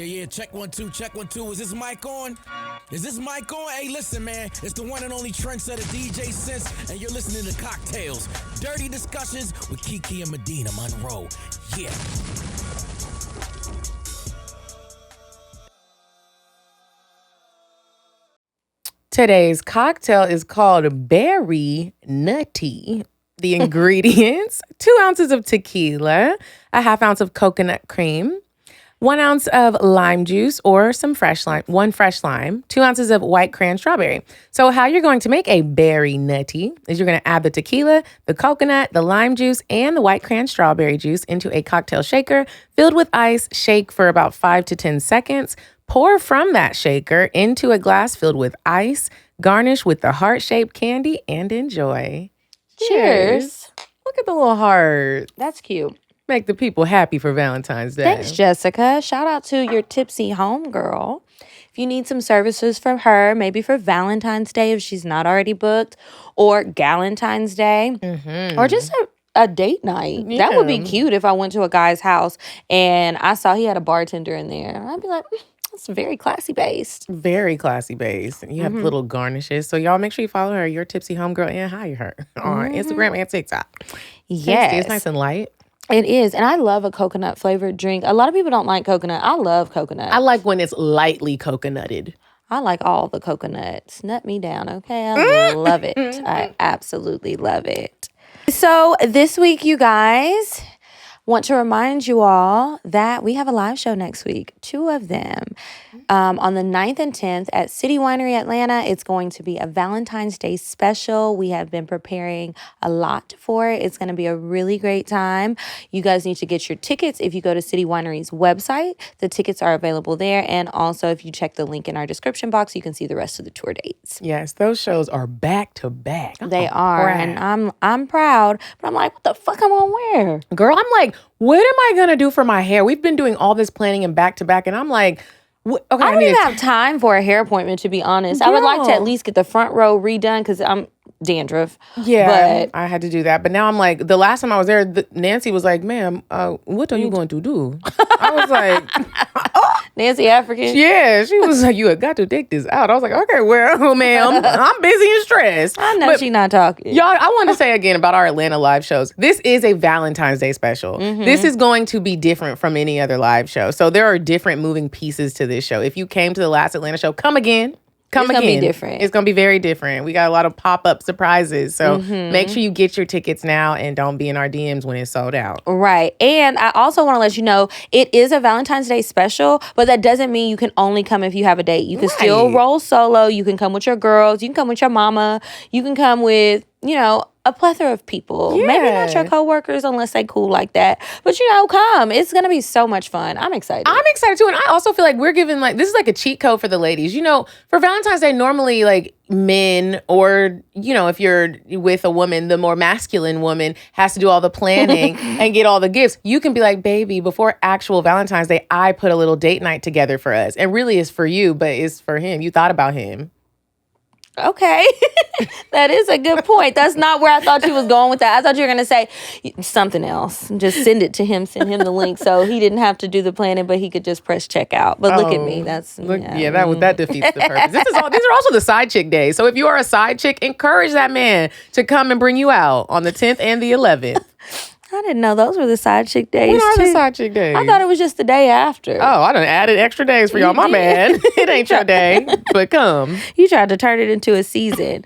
Yeah, check 1 2, check 1 2. Is this mic on? Is this mic on? Hey, listen, man. It's the one and only trendsetter DJ Sense, and you're listening to CockTales. Dirty discussions with Kiki and Medinah Monroe. Yeah. Today's cocktail is called Berry Nutty. The ingredients: 2 ounces of tequila, a half ounce of coconut cream, 1 ounce of lime juice or some fresh lime, 1 fresh lime, 2 ounces of white cran strawberry. So how you're going to make a berry nutty is you're going to add the tequila, the coconut, the lime juice, and the white cran strawberry juice into a cocktail shaker filled with ice. Shake for about 5 to 10 seconds. Pour from that shaker into a glass filled with ice. Garnish with the heart-shaped candy and enjoy. Cheers. Look at the little heart. That's cute. Make the people happy for Valentine's Day. Thanks, Jessica. Shout out to your tipsy homegirl. If you need some services from her, maybe for Valentine's Day if she's not already booked, or Galentine's Day, or just a date night. Yeah. That would be cute if I went to a guy's house and I saw he had a bartender in there. I'd be like, that's very Klassy Baste. Very Klassy Baste. And you have little garnishes. So y'all make sure you follow her, your tipsy homegirl, and hire her on Instagram and TikTok. Yes. It's nice and light. It is. And I love a coconut flavored drink. A lot of people don't like coconut. I love coconut. I like when it's lightly coconutted. I like all the coconuts. Nut me down, okay? I love it. I absolutely love it. So this week, you guys, want to remind you all that we have a live show next week, 2 of them. On the 9th and 10th at City Winery Atlanta, it's going to be a Valentine's Day special. We have been preparing a lot for it. It's going to be a really great time. You guys need to get your tickets. If you go to City Winery's website, the tickets are available there. And also, if you check the link in our description box, you can see the rest of the tour dates. Yes, those shows are back to back. They are, and I'm proud. But I'm like, what the fuck am I gonna wear? Girl, I'm like, what am I going to do for my hair? We've been doing all this planning and back to back, and I'm like, okay, I don't even have time for a hair appointment, to be honest. I would like to at least get the front row redone because I'm dandruff. Yeah, but I had to do that. But now I'm like, the last time I was there, Nancy was like, ma'am, what are you going to do? I was like, Nancy African. yeah. She was like, you have got to take this out. I was like, okay, well, ma'am, I'm busy and stressed. I know she's not talking. Y'all, I want to say again about our Atlanta live shows. This is a Valentine's Day special. This is going to be different from any other live show. So there are different moving pieces to this show. If you came to the last Atlanta show, come again. It's gonna be different. It's gonna be very different. We got a lot of pop-up surprises. So make sure you get your tickets now and don't be in our DMs when it's sold out. Right. And I also want to let you know it is a Valentine's Day special, but that doesn't mean you can only come if you have a date. You can still roll solo. You can come with your girls. You can come with your mama. You can come with, a plethora of people. Yeah. Maybe not your coworkers unless they cool like that. But come. It's going to be so much fun. I'm excited. I'm excited too. And I also feel like we're giving this is like a cheat code for the ladies. For Valentine's Day, normally like men or, if you're with a woman, the more masculine woman has to do all the planning and get all the gifts. You can be like, baby, before actual Valentine's Day, I put a little date night together for us. And really it's for you, but it's for him. You thought about him. Okay. That is a good point. That's not where I thought you was going with that. I thought you were going to say something else. Just send it to him, send him the link so he didn't have to do the planning, but he could just press checkout. But look at me. That defeats the purpose. These are also the side chick days. So if you are a side chick, encourage that man to come and bring you out on the 10th and the 11th. I didn't know those were the side chick days. What are the side chick days? I thought it was just the day after. Oh, I done added extra days for y'all. My bad. It ain't your day, but come. You tried to turn it into a season.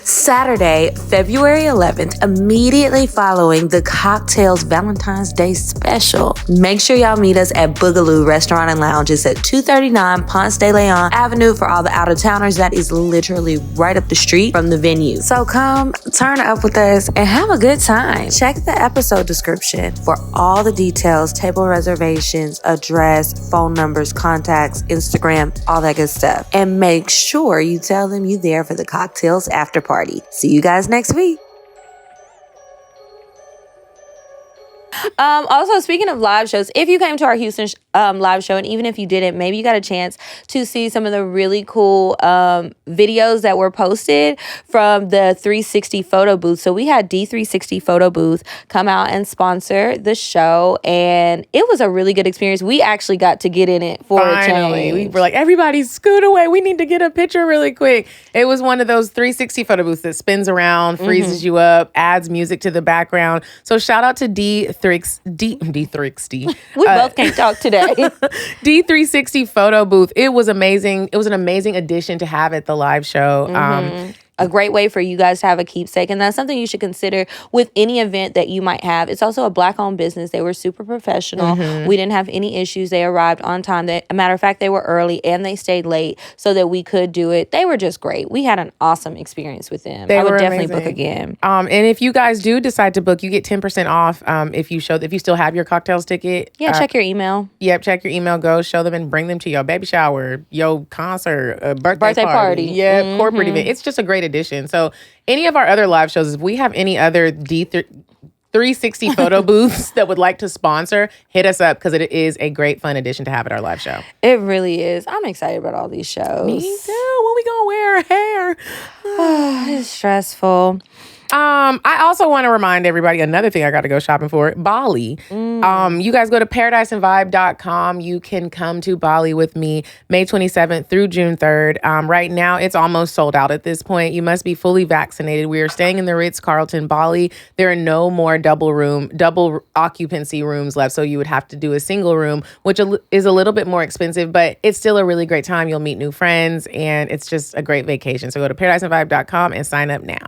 Saturday, February 11th, immediately following the CockTales Valentine's Day special. Make sure y'all meet us at BOOGALOU Restaurant and Lounge. It's at 239 Ponce de Leon Avenue. For all the out-of-towners, that is literally right up the street from the venue. So come, turn up with us, and have a good time. Check the episode description for all the details, table reservations, address, phone numbers, contacts, Instagram, all that good stuff. And make sure you tell them you're there for the CockTales after party. See you guys next week. Also, speaking of live shows, if you came to our Houston live show. And even if you didn't, maybe you got a chance to see some of the really cool videos that were posted from the 360 photo booth. So we had D360 Photobooth come out and sponsor the show, and it was a really good experience. We actually got to get in it for a change. We were like, everybody scoot away. We need to get a picture really quick. It was one of those 360 photo booths that spins around, freezes you up, adds music to the background. So shout out to D360. We both can't talk today. D360 photo booth. It was amazing. It was an amazing addition to have at the live show. A great way for you guys to have a keepsake. And that's something you should consider with any event that you might have. It's also a Black-owned business. They were super professional. We didn't have any issues. They arrived on time. A matter of fact, they were early and they stayed late so that we could do it. They were just great. We had an awesome experience with them. I would definitely book again. And if you guys do decide to book, you get 10% off if you still have your CockTales ticket. Yeah, check your email. Yep, check your email. Go show them and bring them to your baby shower, your concert, birthday party. Yeah, corporate event. It's just a great addition. So any of our other live shows, if we have any other D360 photo booths that would like to sponsor, hit us up because it is a great fun addition to have at our live show. It really is. I'm excited about all these shows. Me too. When we gonna wear hair? It's stressful. I also want to remind everybody another thing I got to go shopping for, Bali. You guys go to paradiseandvibe.com. You can come to Bali with me May 27th through June 3rd. Right now, it's almost sold out at this point. You must be fully vaccinated. We are staying in the Ritz-Carlton Bali. There are no more double occupancy rooms left, so you would have to do a single room, which is a little bit more expensive, but it's still a really great time. You'll meet new friends, and it's just a great vacation. So go to paradiseandvibe.com and sign up now.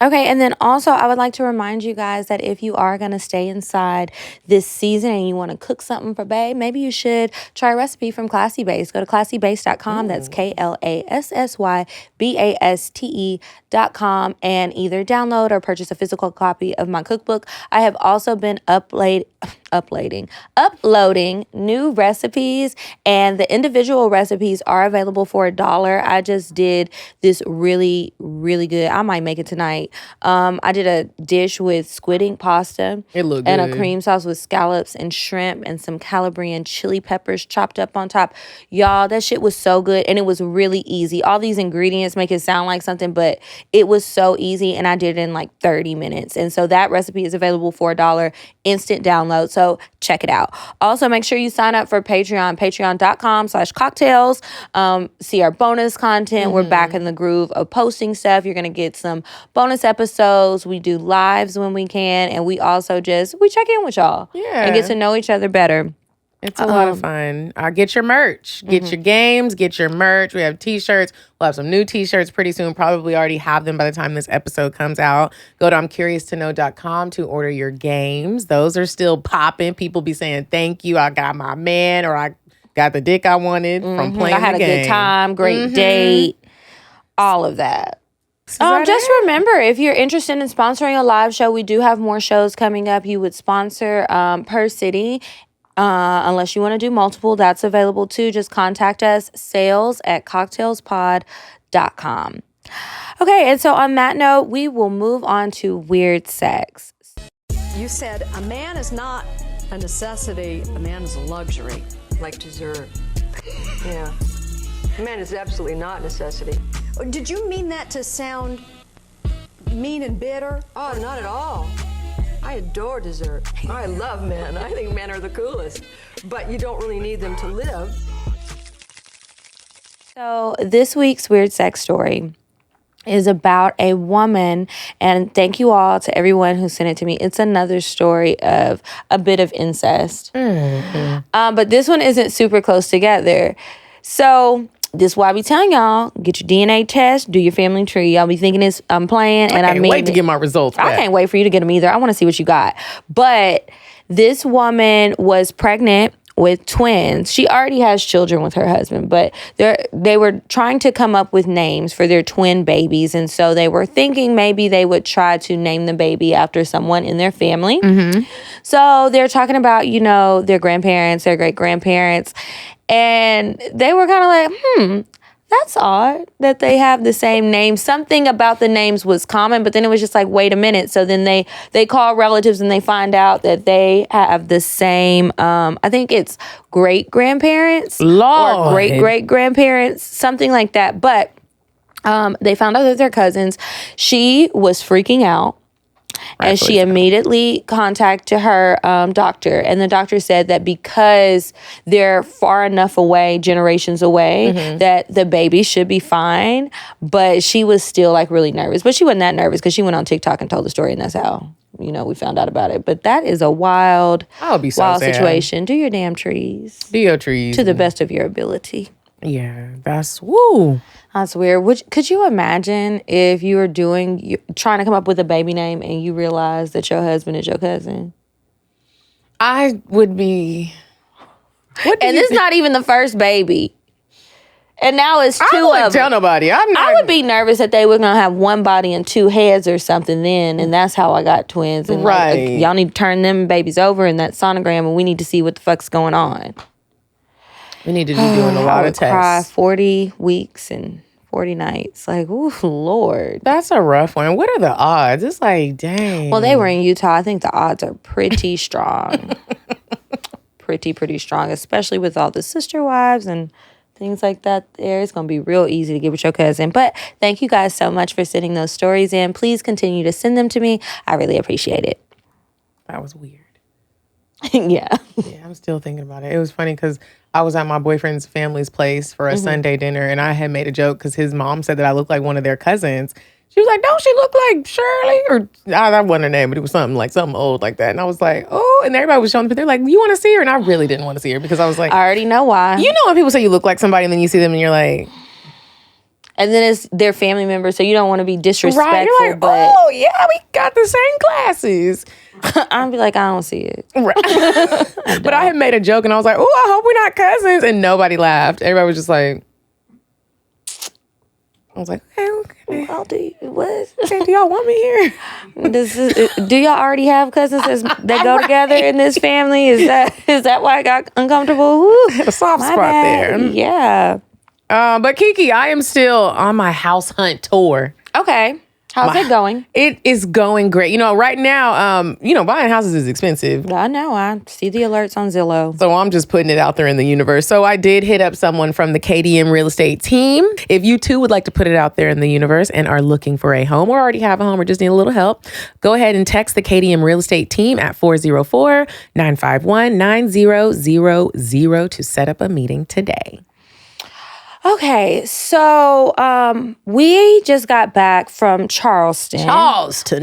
Okay, and then also I would like to remind you guys that if you are going to stay inside this season and you want to cook something for babe, maybe you should try a recipe from Klassy Baste. Go to KlassyBaste.com. That's KLASSYBASTE.com and either download or purchase a physical copy of my cookbook. I have also been uploading new recipes, and the individual recipes are available for $1. I just did this really, really good. I might make it tonight. I did a dish with squid ink pasta. It looked and good. A cream sauce with scallops and shrimp and some Calabrian chili peppers chopped up on top. Y'all, that shit was so good, and it was really easy. All these ingredients make it sound like something, but it was so easy, and I did it in like 30 minutes. And so that recipe is available for $1, instant download. So check it out. Also, make sure you sign up for Patreon, patreon.com/CockTales. See our bonus content. We're back in the groove of posting stuff. You're going to get some bonus episodes. We do lives when we can. And we also we check in with y'all. Yeah. And get to know each other better. It's a lot of fun. Get your merch. Get your games. Get your merch. We have T-shirts. We'll have some new T-shirts pretty soon. Probably already have them by the time this episode comes out. Go to I'mCuriousToKnow.com to order your games. Those are still popping. People be saying, thank you. I got my man, or I got the dick I wanted from playing the game. I had a good time. Great date. All of that. Just remember, if you're interested in sponsoring a live show, we do have more shows coming up. You would sponsor per city. Unless you want to do multiple, that's available too. Just contact us, sales@cocktailspod.com. Okay, and so on that note, we will move on to weird sex. You said a man is not a necessity, a man is a luxury. Like dessert. Yeah. A man is absolutely not a necessity. Did you mean that to sound mean and bitter? Oh, not at all. I adore dessert. I love men. I think men are the coolest. But you don't really need them to live. So this week's weird sex story is about a woman, and thank you all to everyone who sent it to me. It's another story of a bit of incest. But this one isn't super close together. So this is why I be telling y'all, get your DNA test, do your family tree. Y'all be thinking I'm playing, and I can't wait to get my results back. I can't wait for you to get them either. I want to see what you got. But this woman was pregnant with twins. She already has children with her husband, but they were trying to come up with names for their twin babies, and so they were thinking maybe they would try to name the baby after someone in their family. So they're talking about, their grandparents, their great-grandparents, and they were kind of like, that's odd that they have the same name. Something about the names was common, but then it was just like, wait a minute. So then they call relatives and they find out that they have the same, I think it's great-grandparents or great-great-grandparents, something like that. But they found out that they're cousins. She was freaking out. And she immediately contacted her doctor. And the doctor said that because they're far enough away, generations away, that the baby should be fine. But she was still like really nervous. But she wasn't that nervous because she went on TikTok and told the story. And that's how, we found out about it. But that is a wild, wild situation. Do your damn trees. Do your trees. To the best of your ability. Yeah, that's woo. That's weird. Could you imagine if you were trying to come up with a baby name and you realize that your husband is your cousin? I would be. And this is not even the first baby. And now it's two of them. I wouldn't tell nobody. I would be nervous that they were going to have one body and two heads or something then. And that's how I got twins. And right. Y'all need to turn them babies over in that sonogram and we need to see what the fuck's going on. We need to be doing a lot of tests. Cry 40 weeks and 40 nights. Like, ooh, Lord. That's a rough one. What are the odds? It's like, dang. Well, they were in Utah. I think the odds are pretty strong. pretty strong, especially with all the sister wives and things like that there. It's going to be real easy to get with your cousin. But thank you guys so much for sending those stories in. Please continue to send them to me. I really appreciate it. That was weird. Yeah. Yeah, I'm still thinking about it. It was funny because I was at my boyfriend's family's place for a Sunday dinner, and I had made a joke because his mom said that I looked like one of their cousins. She was like, "Don't she look like Shirley?" Or that wasn't her name, but it was something old like that. And I was like, "Oh!" And everybody was showing me. They're like, "You want to see her?" And I really didn't want to see her because I was like, I already know why. You know when people say you look like somebody, and then you see them, and you're like. And then it's their family member, so you don't want to be disrespectful. Right, you're like, but oh, yeah, we got the same glasses. I'll be like, I don't see it. Right. But I had made a joke, and I was like, oh, I hope we're not cousins. And nobody laughed. Everybody was just like, I was like, okay. I'll do what? Okay, do y'all want me here? Do y'all already have cousins that go together in this family? Is that why I got uncomfortable? Woo. A soft spot there. Yeah. But Kiki, I am still on my house hunt tour. Okay. How's it going? It is going great. Right now, buying houses is expensive. I know. I see the alerts on Zillow. So I'm just putting it out there in the universe. So I did hit up someone from the KDM Real Estate team. If you too would like to put it out there in the universe and are looking for a home or already have a home or just need a little help, go ahead and text the KDM Real Estate team at 404-951-9000 to set up a meeting today. Okay, so we just got back from Charleston.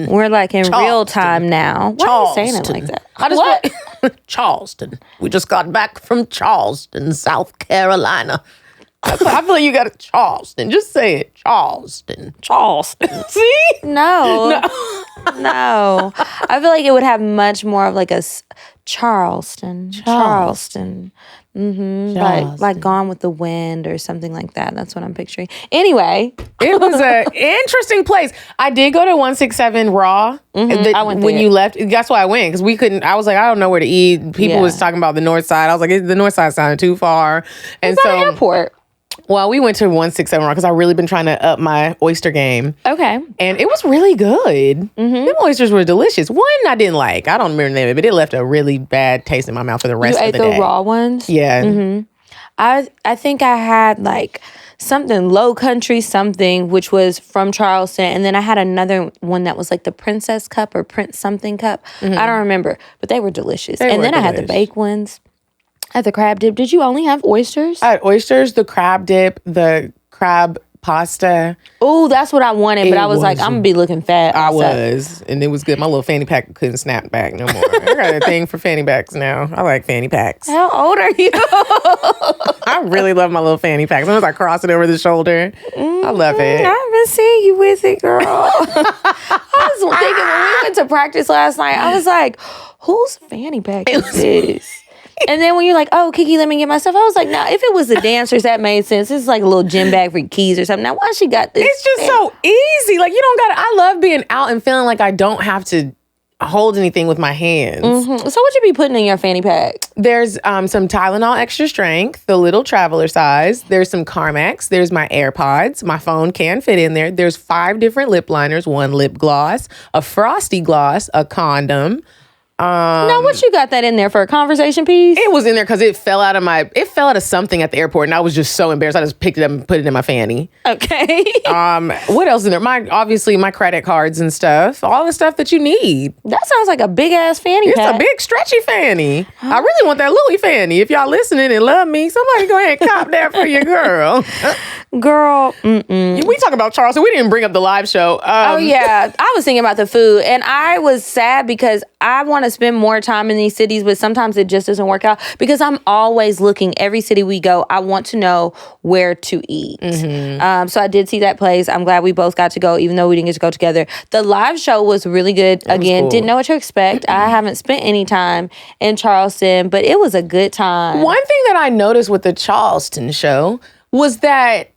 We're like in real time now. Why are you saying it like that? What? Charleston. We just got back from Charleston, South Carolina. I feel like you got a Charleston. Just say it. Charleston. See? No. I feel like it would have much more of like a Charleston. Mm-hmm. Like Gone with the Wind or something like that. That's what I'm picturing. Anyway. It was an interesting place. I did go to 167 Raw. Mm-hmm. I went when there. you left. That's why I went, because we couldn't. I was like, I don't know where to eat. People was talking about the north side. I was like, the north side sounded too far. And it's not an airport. Well, we went to 167 Raw because I've really been trying to up my oyster game. Okay. And it was really good. Mm-hmm. Them oysters were delicious. One I didn't like. I don't remember the name of it, but it left a really bad taste in my mouth for the rest of the day. You ate the raw ones? Yeah. Mm-hmm. I think I had like something Low Country something, which was from Charleston. And then I had another one that was like the Princess Cup or Prince something cup. Mm-hmm. I don't remember, but they were delicious. I had the baked ones. I had the crab dip. Did you only have oysters? I had oysters, the crab dip, the crab pasta. Oh, that's what I wanted, but I was like, I'm going to be looking fat. I was, and it was good. My little fanny pack couldn't snap back no more. I got a thing for fanny packs now. I like fanny packs. How old are you? I really love my little fanny packs. Sometimes I cross it over the shoulder. I love it. I've been seeing you with it, girl. I was thinking when we went to practice last night, I was like, whose fanny pack is this? And then when you're like, oh, Kiki, let me get my stuff. I was like, nah, if it was the dancers, that made sense. It's like a little gym bag for keys or something. Now, why she got this? It's just so easy. Like, you don't got to, I love being out and feeling like I don't have to hold anything with my hands. So what you be putting in your fanny pack? There's some Tylenol extra strength, the little traveler size. There's some Carmex. There's my AirPods. My phone can fit in there. There's 5 different lip liners, 1 lip gloss, a frosty gloss, a condom. Now, what you got that in there for, a conversation piece? It was in there because it fell out of something at the airport, and I was just so embarrassed. I just picked it up and put it in my fanny. Okay. What else in there? Obviously my credit cards and stuff. All the stuff that you need. That sounds like a big ass fanny pack. It's a big stretchy fanny. I really want that Louis fanny. If y'all listening and love me, somebody go ahead and cop that for your girl. Girl, We talk about Charleston. We didn't bring up the live show. oh yeah, I was thinking about the food, and I was sad because I want to spend more time in these cities, but sometimes it just doesn't work out because I'm always looking. Every city we go, I want to know where to eat. So I did see that place. I'm glad we both got to go, even though we didn't get to go together. The live show was really good. Again, cool. Didn't know what to expect. I haven't spent any time in Charleston, but it was a good time. One thing that I noticed with the Charleston show was that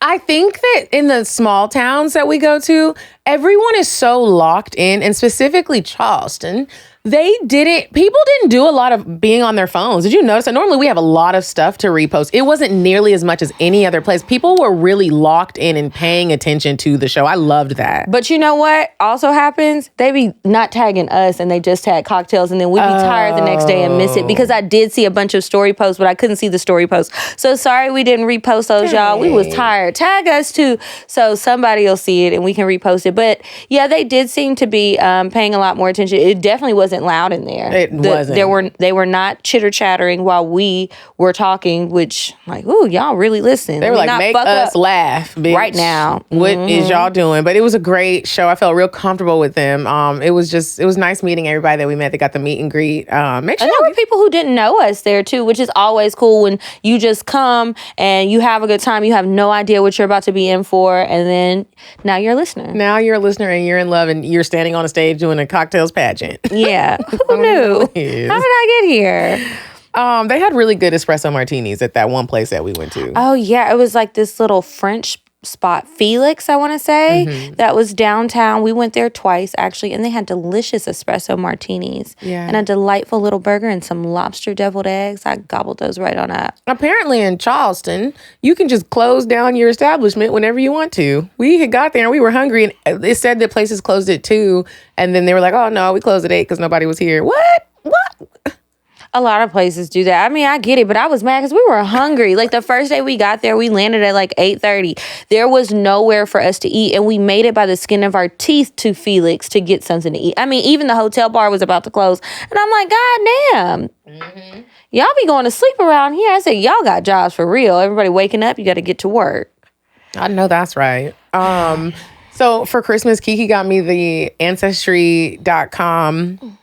I think that in the small towns that we go to, everyone is so locked in, and specifically Charleston, people didn't do a lot of being on their phones. Did you notice that? Normally we have a lot of stuff to repost. It wasn't nearly as much as any other place. People were really locked in and paying attention to the show. I loved that. But you know what also happens? They be not tagging us and they just tag CockTales, and then we be tired the next day and miss it because I did see a bunch of story posts, but I couldn't see the story posts. So sorry we didn't repost those, y'all. We was tired. Tag us too, so somebody will see it and we can repost it. But yeah, they did seem to be paying a lot more attention. It definitely wasn't loud in there. It wasn't. They were not chitter chattering while we were talking, which like, ooh, y'all really listen. They were like, make us laugh, bitch. Right now. What is y'all doing? But it was a great show. I felt real comfortable with them. It was nice meeting everybody that we met. They got the meet and greet. And there were people who didn't know us there too, which is always cool when you just come and you have a good time. You have no idea what you're about to be in for, and then now you're a listener. Now you're a listener and you're in love and you're standing on a stage doing a cocktails pageant. Yeah. Who knew? How did I get here? They had really good espresso martinis at that one place that we went to. Oh, yeah. It was like this little French spot, Felix, I want to say, that was downtown. We went there twice, actually, and they had delicious espresso martinis and a delightful little burger and some lobster deviled eggs. I gobbled those right on up. Apparently in Charleston, you can just close down your establishment whenever you want to. We had got there and we were hungry, and it said that places closed at 2, and then they were like, oh, no, we closed at 8 because nobody was here. What? A lot of places do that. I mean, I get it, but I was mad because we were hungry. Like the first day we got there, we landed at like 8:30. There was nowhere for us to eat, and we made it by the skin of our teeth to Felix to get something to eat. I mean, even the hotel bar was about to close, and I'm like, God damn. Y'all be going to sleep around here. I said, y'all got jobs for real. Everybody waking up, you got to get to work. I know that's right. So for Christmas, Kiki got me the Ancestry.com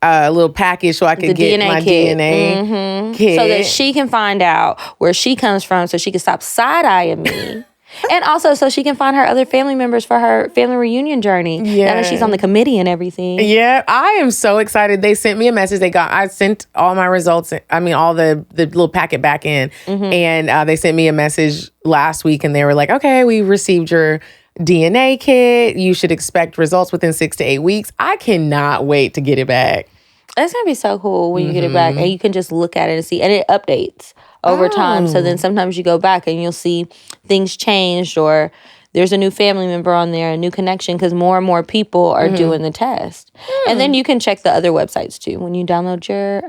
little package so I could get DNA my kit. DNA kit. So that she can find out where she comes from, so she can stop side-eyeing me. And also so she can find her other family members for her family reunion journey. Yeah. Now that she's on the committee and everything. Yeah, I am so excited. They sent me a message. I sent all my results, all the little packet back in. And they sent me a message last week and they were like, okay, we received your DNA kit. You should expect results within 6 to 8 weeks. I cannot wait to get it back. That's going to be so cool when you get it back and you can just look at it and see. And it updates over time. So then sometimes you go back and you'll see things changed or there's a new family member on there, a new connection, because more and more people are doing the test. And then you can check the other websites too when you download your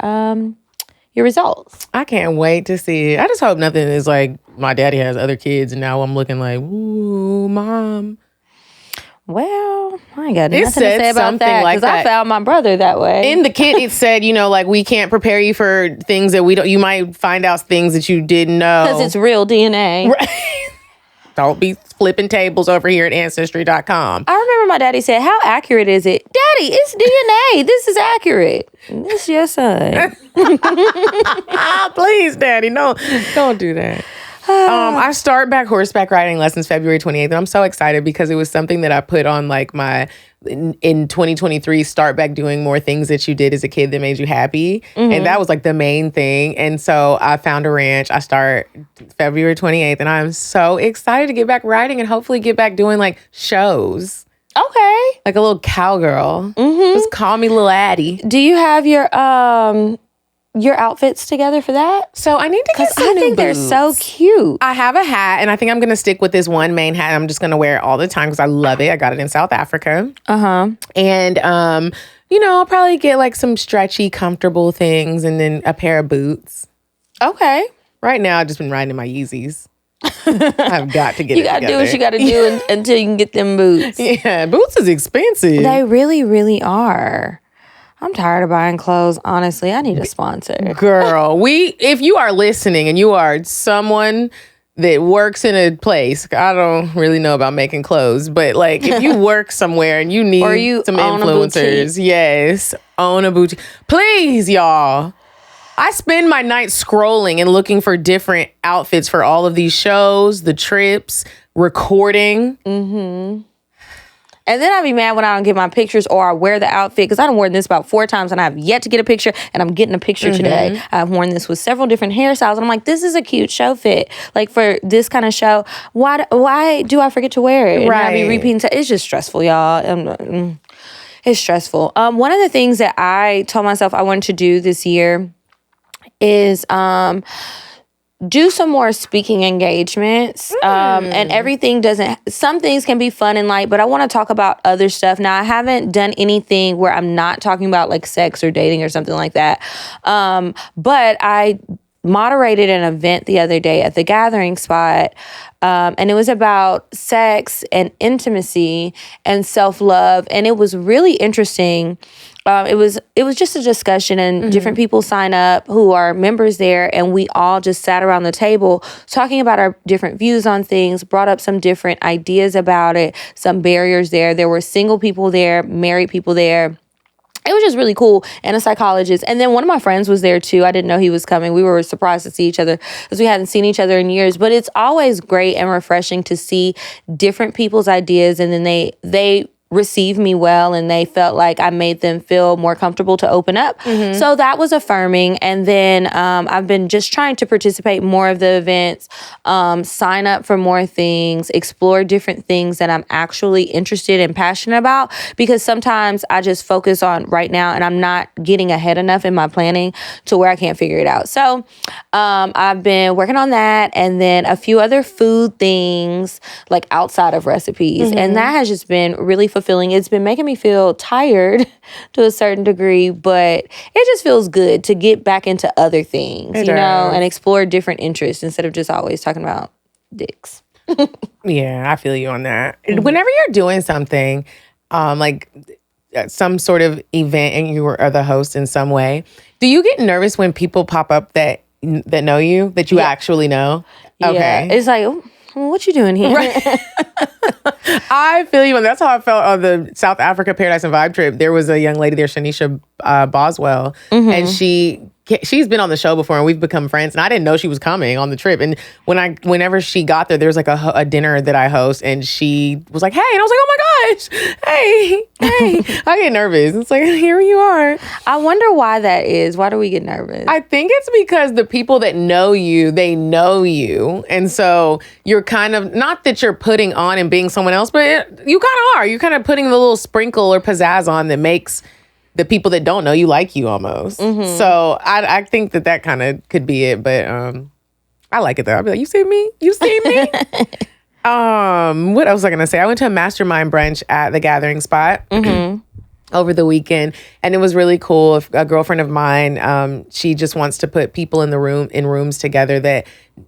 results. I can't wait to see it. I just hope nothing is like my daddy has other kids and now I'm looking like, ooh, mom. Well, I ain't got nothing to said say about something that like because I that. found my brother that way. In the kit, it said, like we can't prepare you for things that you might find out things that you didn't know. Because it's real DNA. Right. Don't be flipping tables over here at Ancestry.com. I remember my daddy said, how accurate is it? Daddy, it's DNA. This is accurate. This your son. Please, Daddy, no, don't do that. I start back horseback riding lessons February 28th, and I'm so excited because it was something that I put on like my in 2023 start back doing more things that you did as a kid that made you happy, and that was like the main thing. And so I found a ranch. I start February 28th, and I'm so excited to get back riding and hopefully get back doing like shows. Okay. Like a little cowgirl. Just call me Lil Addie. Do you have your outfits together for that? So I need to get some I new think they're boots. so cute. I have a hat, and I think I'm going to stick with this one main hat. I'm just going to wear it all the time because I love it. I got it in South Africa. And, I'll probably get like some stretchy, comfortable things and then a pair of boots. Okay. Right now, I've just been riding in my Yeezys. I've got to get You got to do what you got to do until you can get them boots. Yeah, boots is expensive. They really, really are. I'm tired of buying clothes. Honestly, I need a sponsor. Girl, if you are listening and you are someone that works in a place, I don't really know about making clothes, but like if you work somewhere and you need Or you some own a influencers, yes, own a boutique. Please, y'all. I spend my night scrolling and looking for different outfits for all of these shows, the trips, recording. And then I'd be mad when I don't get my pictures or I wear the outfit because I've worn this about 4 times and I have yet to get a picture, and I'm getting a picture today. I've worn this with several different hairstyles and I'm like, this is a cute show fit. Like for this kind of show, why do I forget to wear it? Right. And I be repeating. It's just stressful, y'all. It's stressful. One of the things that I told myself I wanted to do this year is do some more speaking engagements. And everything some things can be fun and light, but I want to talk about other stuff. Now, I haven't done anything where I'm not talking about like sex or dating or something like that. But I moderated an event the other day at the Gathering Spot. And it was about sex and intimacy and self-love. And it was really interesting. It was just a discussion, and different people sign up who are members there, and we all just sat around the table talking about our different views on things, brought up some different ideas about it, some barriers there. There were single people there, married people there. It was just really cool, and a psychologist. And then one of my friends was there too. I didn't know he was coming. We were surprised to see each other because we hadn't seen each other in years. But it's always great and refreshing to see different people's ideas, and then they received me well, and they felt like I made them feel more comfortable to open up. So that was affirming. And then I've been just trying to participate more of the events, sign up for more things, explore different things that I'm actually interested and passionate about, because sometimes I just focus on right now and I'm not getting ahead enough in my planning to where I can't figure it out. So I've been working on that, and then a few other food things like outside of recipes. And that has just been really fulfilling. It's been making me feel tired to a certain degree, but it just feels good to get back into other things, and explore different interests instead of just always talking about dicks. Yeah, I feel you on that. Whenever you're doing something, like some sort of event and you are the host in some way, do you get nervous when people pop up that know you, that you actually know? Okay. Yeah. It's like, what you doing here? Right. I feel you, and that's how I felt on the South Africa Paradise and Vibe trip. There was a young lady there, Shanisha Boswell, and she's been on the show before, and we've become friends. And I didn't know she was coming on the trip. And whenever she got there was like a dinner that I host, and she was like, "Hey," and I was like, "Oh my gosh, hey!" I get nervous. It's like, here you are. I wonder why that is. Why do we get nervous? I think it's because the people that know you, they know you, and so you're kind of, not that you're putting on and being someone else, but you kind of are. You're kind of putting the little sprinkle or pizzazz on that makes the people that don't know you like you almost. So I think that kind of could be it. But I like it though. I'll be like, you see me? You see me? What else was I gonna say? I went to a mastermind brunch at the Gathering Spot over the weekend, and it was really cool. A girlfriend of mine, she just wants to put people in rooms together that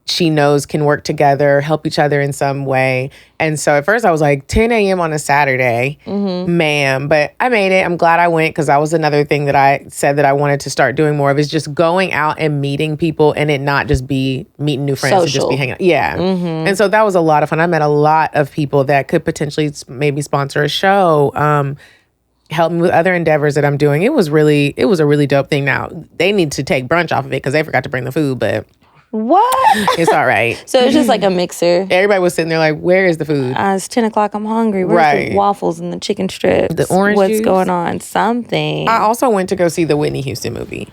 she knows can work together, help each other in some way. And so at first I was like, 10 a.m. on a Saturday, ma'am. But I made it. I'm glad I went, because that was another thing that I said that I wanted to start doing more of, is just going out and meeting people, and it not just be meeting new friends, and just be hanging out. Yeah. And so that was a lot of fun. I met a lot of people that could potentially maybe sponsor a show, help me with other endeavors that I'm doing. It was a really dope thing. Now, they need to take brunch off of it because they forgot to bring the food, but what? It's all right. So it's just like a mixer. Everybody was sitting there like, where is the food? It's 10 o'clock. I'm hungry. Where's the waffles and the chicken strips? The orange What's juice? going on? Something. I also went to go see the Whitney Houston movie.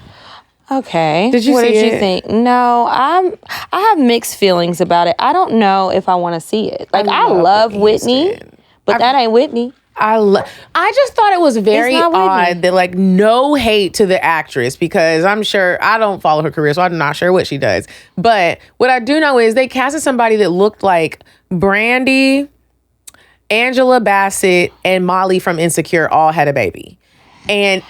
Okay. Did you what see did it? you think? No, I have mixed feelings about it. I don't know if I want to see it. Like, I love Whitney, but that ain't Whitney. I just thought it was very odd that, like, no hate to the actress, because I'm sure, I don't follow her career, so I'm not sure what she does. But what I do know is they casted somebody that looked like Brandy, Angela Bassett, and Molly from Insecure all had a baby. And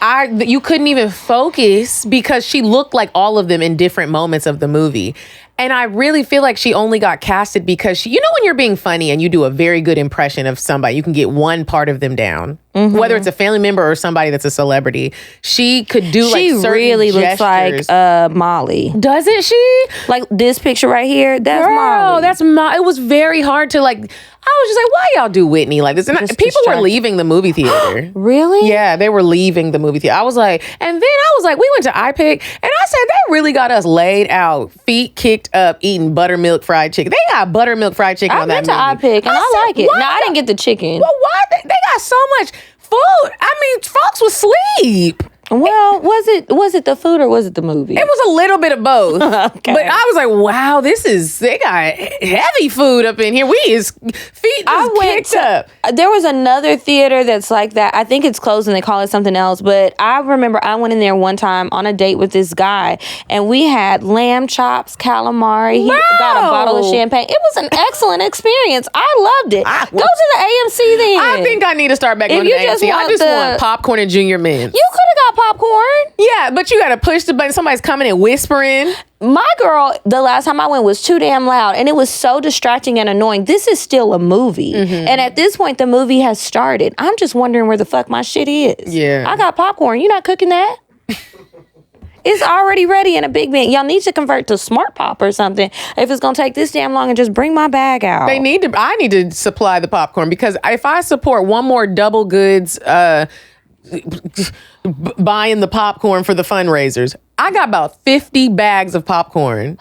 you couldn't even focus because she looked like all of them in different moments of the movie. And I really feel like she only got casted because you know when you're being funny and you do a very good impression of somebody, you can get one part of them down. Mm-hmm. Whether it's a family member or somebody that's a celebrity. She could do like certain really gestures. looks like Molly. Doesn't she? Like this picture right here, that's Molly. That's it was very hard to like, I was just like, why y'all do Whitney like this? And people were leaving the movie theater. Really? Yeah, they were leaving the movie theater. I was like, and then I was like, we went to iPic, and I said, they really got us laid out, feet kicked up, eating buttermilk fried chicken. They got buttermilk fried chicken on that movie. I went to iPic, and I like it. No, I didn't get the chicken. Well, why? They got so much food. I mean, folks was asleep. Well, was it the food or was it the movie? It was a little bit of both. Okay. But I was like, wow, they got heavy food up in here. Feet kicked up. There was another theater that's like that. I think it's closed and they call it something else. But I remember I went in there one time on a date with this guy, and we had lamb chops, calamari. He got a bottle of champagne. It was an excellent experience. I loved it. Go to the AMC then. I think I need to start back going to the AMC. I just want popcorn and Junior Mints. You could have got popcorn. Yeah, but you gotta push the button. Somebody's coming and whispering. My girl, the last time I went was too damn loud, and it was so distracting and annoying. This is still a movie. Mm-hmm. And at this point, the movie has started. I'm just wondering where the fuck my shit is. Yeah. I got popcorn. You not cooking that? It's already ready in a big bin. Y'all need to convert to Smart Pop or something if it's gonna take this damn long, and just bring my bag out. I need to supply the popcorn, because if I support one more double goods buying the popcorn for the fundraisers, I got about 50 bags of popcorn.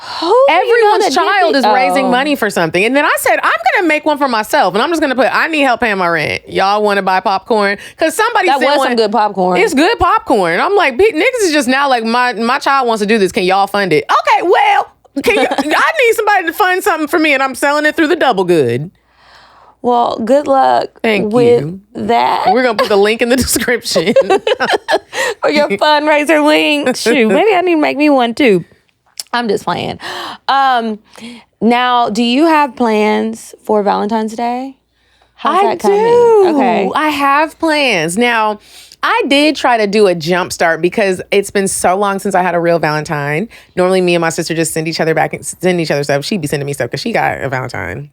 Everyone's child is raising money for something. And then I said, I'm going to make one for myself. And I'm just going to put, I need help paying my rent. Y'all want to buy popcorn? Because somebody said that was some good popcorn. It's good popcorn. I'm like, niggas is just now like, my child wants to do this. Can y'all fund it? Okay, well, I need somebody to fund something for me, and I'm selling it through the double good. Well, good luck with that. We're going to put the link in the description. Or your fundraiser link. Shoot, maybe I need to make me one too. I'm just playing. Now, do you have plans for Valentine's Day? How's that coming? Do. Okay. I have plans. Now, I did try to do a jump start because it's been so long since I had a real Valentine. Normally, me and my sister just send each other stuff. She'd be sending me stuff because she got a Valentine.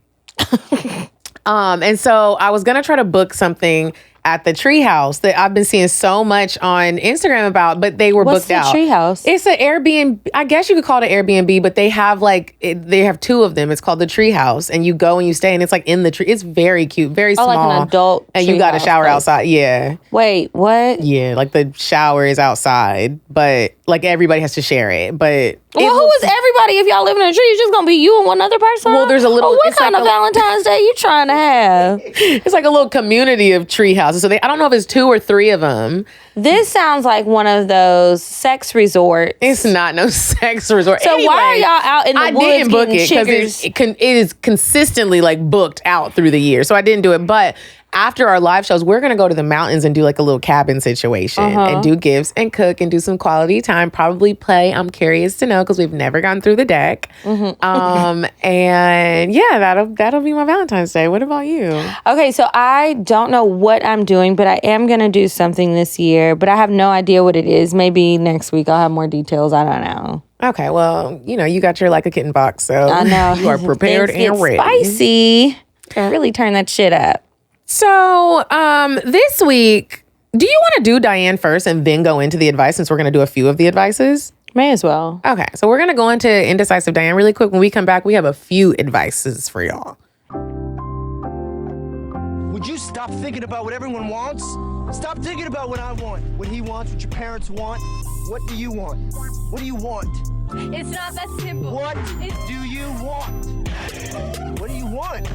And so I was going to try to book something at the Treehouse that I've been seeing so much on Instagram about, but they were booked out. What's the Treehouse? It's an Airbnb. I guess you could call it an Airbnb, but they have they have two of them. It's called the Treehouse, and you go and you stay, and it's like in the tree. It's very cute, very small. Like an adult and you got a shower outside. Yeah. Wait, what? Yeah, like the shower is outside, but like everybody has to share it. But well, who is everybody if y'all live in a tree? It's just gonna be you and one other person? Well, there's a little. What kind of Valentine's Day you trying to have? It's like a little community of tree houses. So I don't know if it's 2 or 3 of them. This sounds like one of those sex resorts. It's not no sex resort. So anyway, why are y'all out in the woods? I didn't book it because it is consistently like booked out through the year. So I didn't do it, but after our live shows, we're going to go to the mountains and do like a little cabin situation and do gifts and cook and do some quality time, probably play I'm Curious to Know, because we've never gone through the deck. And yeah, that'll be my Valentine's Day. What about you? Okay, so I don't know what I'm doing, but I am going to do something this year, but I have no idea what it is. Maybe next week I'll have more details. I don't know. Okay, well, you got your Like a Kitten box, so I know. You are prepared and ready. Spicy. Can really turn that shit up. So this week, do you want to do Diane first and then go into the advice, since we're going to do a few of the advices? May as well. Okay, so we're going to go into Indecisive Diane really quick. When we come back, we have a few advices for y'all. Would you stop thinking about what everyone wants? Stop thinking about what I want, what he wants, what your parents want. What do you want? What do you want? It's not that simple. What do you want? What do you want?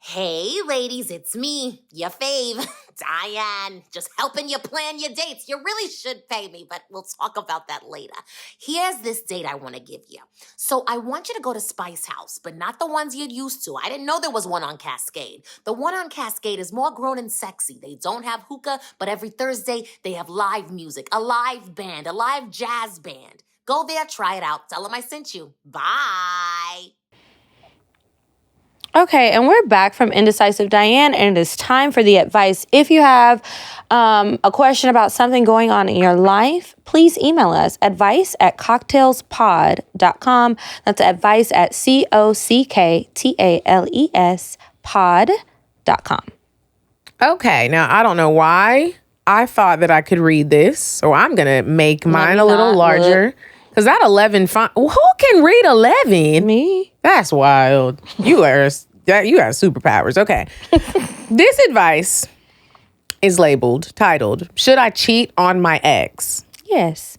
Hey, ladies, it's me, your fave, Diane. Just helping you plan your dates. You really should pay me, but we'll talk about that later. Here's this date I want to give you. So I want you to go to Spice House, but not the ones you're used to. I didn't know there was one on Cascade. The one on Cascade is more grown and sexy. They don't have hookah, but every Thursday they have live music, a live band, a live jazz band. Go there, try it out. Tell them I sent you. Bye. Okay, and we're back from Indecisive Diane, and it is time for the advice. If you have a question about something going on in your life, please email us, advice@cocktailspod.com. That's advice@CockTales pod.com. Okay, now I don't know why I thought that I could read this, so I'm going to make mine a little larger. Because that 11 font, who can read 11? Me. That's wild. You have superpowers. Okay. This advice is titled, Should I Cheat on My Ex? Yes.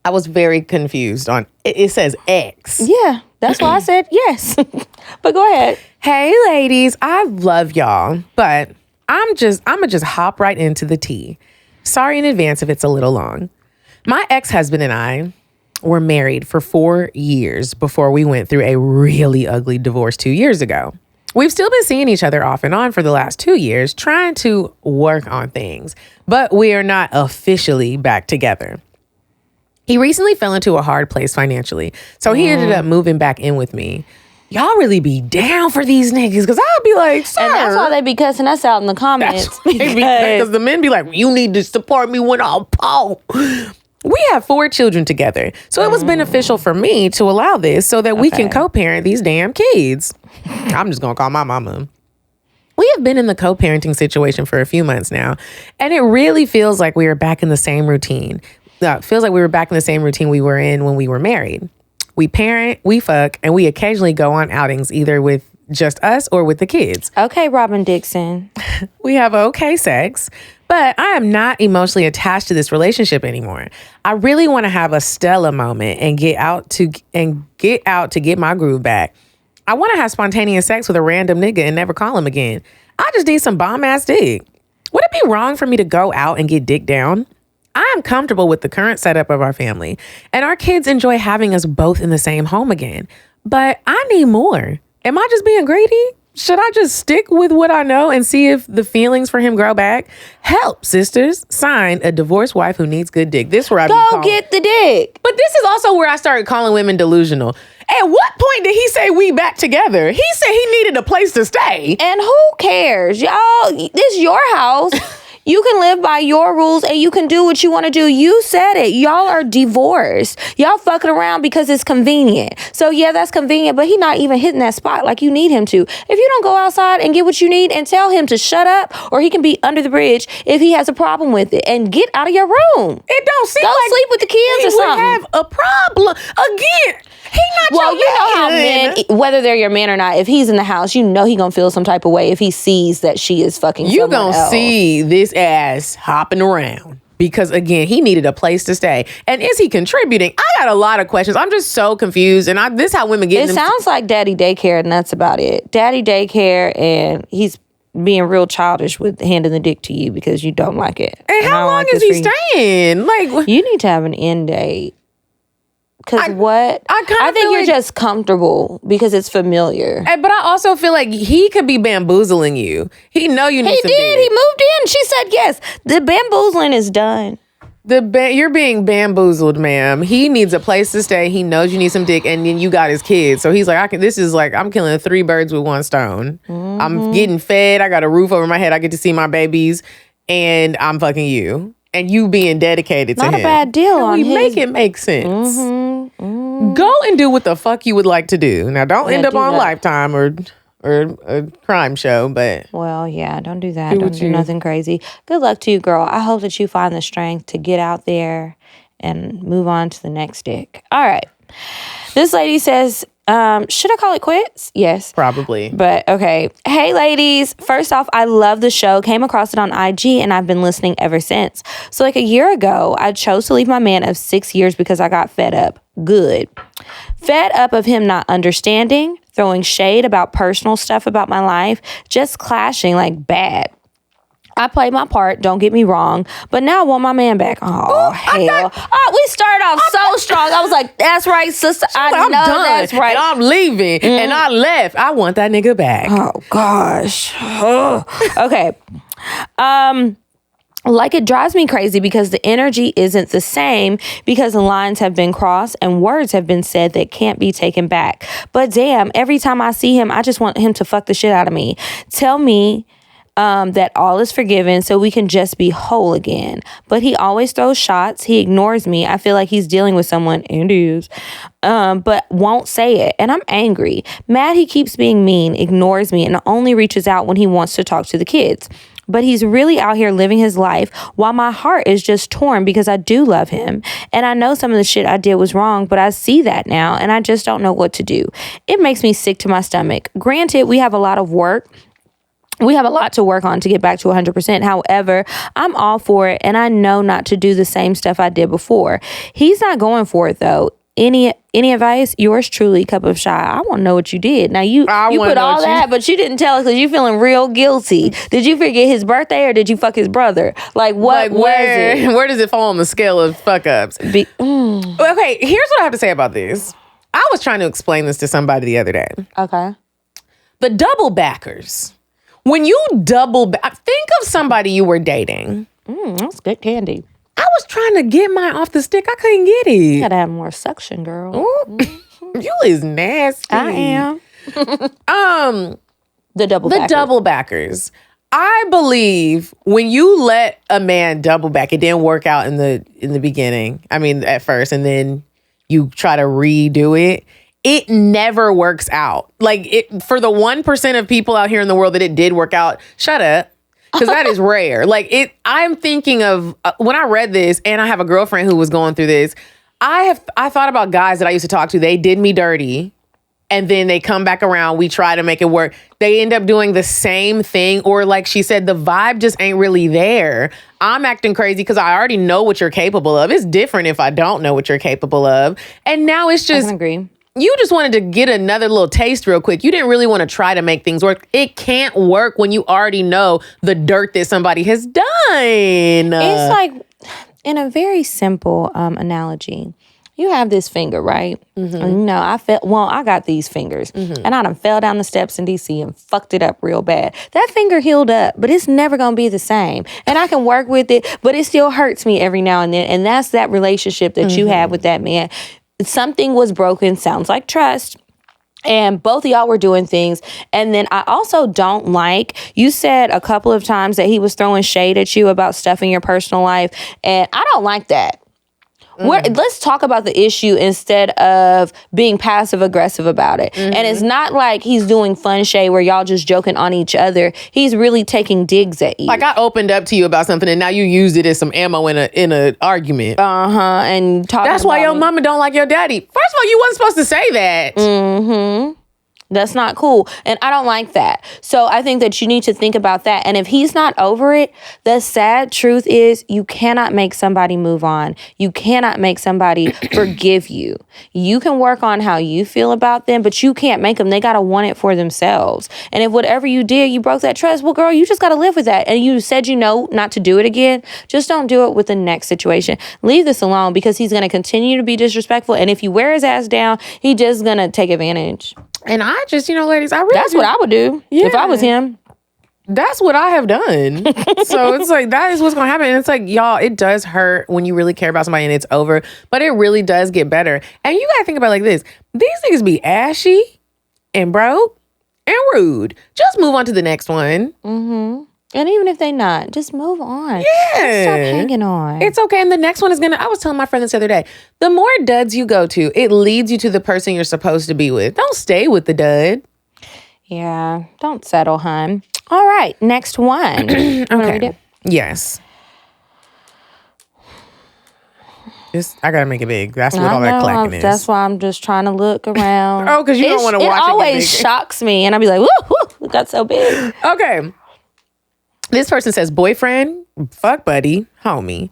I was very confused on, it says ex. Yeah, that's why I said yes. But go ahead. Hey, ladies, I love y'all, but I'm gonna just hop right into the tea. Sorry in advance if it's a little long. My ex-husband and I were married for 4 years before we went through a really ugly divorce 2 years ago. We've still been seeing each other off and on for the last 2 years, trying to work on things, but we are not officially back together. He recently fell into a hard place financially, so he ended up moving back in with me. Y'all really be down for these niggas, because I'll be like, sir. And that's why they be cussing us out in the comments. Because the men be like, you need to support me when I'm poor. We have 4 children together, so it was beneficial for me to allow this so that we can co-parent these damn kids. I'm just going to call my mama. We have been in the co-parenting situation for a few months now, and it really feels like we are back in the same routine. It feels like we were back in the same routine we were in when we were married. We parent, we fuck, and we occasionally go on outings either with just us or with the kids. Okay, Robin Dixon. We have okay sex, but I am not emotionally attached to this relationship anymore. I really want to have a Stella moment and get out to get my groove back. I want to have spontaneous sex with a random nigga and never call him again. I just need some bomb ass dick. Would it be wrong for me to go out and get dick down? I am comfortable with the current setup of our family, and our kids enjoy having us both in the same home again. But I need more. Am I just being greedy? Should I just stick with what I know and see if the feelings for him grow back? Help, sisters. Signed, a divorced wife who needs good dick. This is where I go get the dick. But this is also where I started calling women delusional. At what point did he say we back together? He said he needed a place to stay. And who cares? Y'all, this is your house. You can live by your rules and you can do what you want to do. You said it. Y'all are divorced. Y'all fucking around because it's convenient. So yeah, that's convenient, but he not even hitting that spot like you need him to. If you don't go outside and get what you need and tell him to shut up, or he can be under the bridge if he has a problem with it, and get out of your room. It don't seem go like sleep with the kids or something. He would have a problem. Again, he not well, your you know how man. men, whether they're your man or not, if he's in the house, you know he gonna feel some type of way if he sees that she is fucking you someone gonna else. see this ass hopping around because again he needed a place to stay. And is he contributing? I got a lot of questions. I'm just so confused, and this is how women get it sounds like daddy daycare, and that's about it. Daddy daycare, and he's being real childish with handing the dick to you because you don't like it. And how long is he staying? Like, you need to have an end date. Because I think you're just comfortable because it's familiar. But I also feel like he could be bamboozling you. He know you need some dick. He moved in. She said yes. The bamboozling is done. You're being bamboozled, ma'am. He needs a place to stay. He knows you need some dick, and then you got his kids. So he's like, I'm killing 3 birds with 1 stone. Mm-hmm. I'm getting fed. I got a roof over my head. I get to see my babies, and I'm fucking you. And you being dedicated to him. Not a bad deal on his. Make it make sense. Mm-hmm. Mm-hmm. Go and do what the fuck you would like to do. Now, don't end up on Lifetime or a crime show, but... Well, yeah, don't do that. Don't do nothing crazy. Good luck to you, girl. I hope that you find the strength to get out there and move on to the next dick. All right. This lady says... should I call it quits? Yes. Probably. But okay. Hey, ladies. First off, I love the show. Came across it on IG and I've been listening ever since. So like a year ago, I chose to leave my man of 6 years because I got fed up. Good. Fed up of him not understanding, throwing shade about personal stuff about my life, just clashing like bad. I played my part, don't get me wrong, but now I want my man back. Oh, hell. We started off so strong. I was like, that's right, sister. I'm know done. That's right. And I'm leaving. And I left. I want that nigga back. Oh, gosh. Okay. Like, it drives me crazy because the energy isn't the same because the lines have been crossed and words have been said that can't be taken back. But damn, every time I see him, I just want him to fuck the shit out of me. Tell me that all is forgiven so we can just be whole again. But he always throws shots. He ignores me. I feel like he's dealing with someone, and is, but won't say it. And I'm angry. Mad he keeps being mean, ignores me, and only reaches out when he wants to talk to the kids. But he's really out here living his life while my heart is just torn because I do love him. And I know some of the shit I did was wrong, but I see that now and I just don't know what to do. It makes me sick to my stomach. Granted, we have a lot of work. We have a lot to work on to get back to 100%. However, I'm all for it, and I know not to do the same stuff I did before. He's not going for it, though. Any advice? Yours truly, Cup of Shy. I want to know what you did. Now, you put all that, but you didn't tell us because you're feeling real guilty. Did you forget his birthday or did you fuck his brother? Like, what was it? Where does it fall on the scale of fuck-ups? Okay, here's what I have to say about this. I was trying to explain this to somebody the other day. Okay. The double backers. When you double back, think of somebody you were dating. That's good candy. I was trying to get mine off the stick. I couldn't get it. You gotta have more suction, girl. You is nasty. I am. The double backers. I believe when you let a man double back, it didn't work out in the beginning. I mean, at first, and then you try to redo it. It never works out. Like, for the 1% of people out here in the world that it did work out, shut up. Because that is rare. Like, I'm thinking of, when I read this, and I have a girlfriend who was going through this, I thought about guys that I used to talk to. They did me dirty, and then they come back around. We try to make it work. They end up doing the same thing, or like she said, the vibe just ain't really there. I'm acting crazy because I already know what you're capable of. It's different if I don't know what you're capable of. And now it's just... I can agree. You just wanted to get another little taste real quick. You didn't really want to try to make things work. It can't work when you already know the dirt that somebody has done. It's like, in a very simple analogy, you have this finger, right? Mm-hmm. I got these fingers. Mm-hmm. And I done fell down the steps in D.C. and fucked it up real bad. That finger healed up, but it's never going to be the same. And I can work with it, but it still hurts me every now and then. And that's that relationship that you have with that man. Something was broken, sounds like trust. And both of y'all were doing things. And then I also don't like, you said a couple of times that he was throwing shade at you about stuff in your personal life. And I don't like that. Let's talk about the issue instead of being passive aggressive about it. Mm-hmm. And it's not like he's doing fun shade where y'all just joking on each other. He's really taking digs at you. Like, I opened up to you about something and now you used it as some ammo in a argument. And talking That's why your mama don't like your daddy. First of all, you wasn't supposed to say that. Mm-hmm. That's not cool. And I don't like that. So I think that you need to think about that. And if he's not over it, the sad truth is you cannot make somebody move on. You cannot make somebody forgive you. You can work on how you feel about them, but you can't make them. They got to want it for themselves. And if whatever you did, you broke that trust, well, girl, you just got to live with that. And you said you know not to do it again. Just don't do it with the next situation. Leave this alone because he's going to continue to be disrespectful. And if you wear his ass down, he just going to take advantage. And I just, ladies, that's what I would do if I was him. That's what I have done. So it's like, that is what's going to happen. And it's like, y'all, it does hurt when you really care about somebody and it's over, but it really does get better. And you got to think about it like this. These niggas be ashy and broke and rude. Just move on to the next one. Mm-hmm. And even if they not, just move on. Yeah. Stop hanging on. It's okay. And the next one is I was telling my friend this the other day, the more duds you go to, it leads you to the person you're supposed to be with. Don't stay with the dud. Yeah. Don't settle, hun. All right. Next one. Okay. Yes. I gotta make it big. That's what all that clacking is. That's why I'm just trying to look around. Oh, because you don't want to watch it. It always shocks me. And I'll be like, woo, it got so big. Okay. This person says, boyfriend, fuck buddy, homie.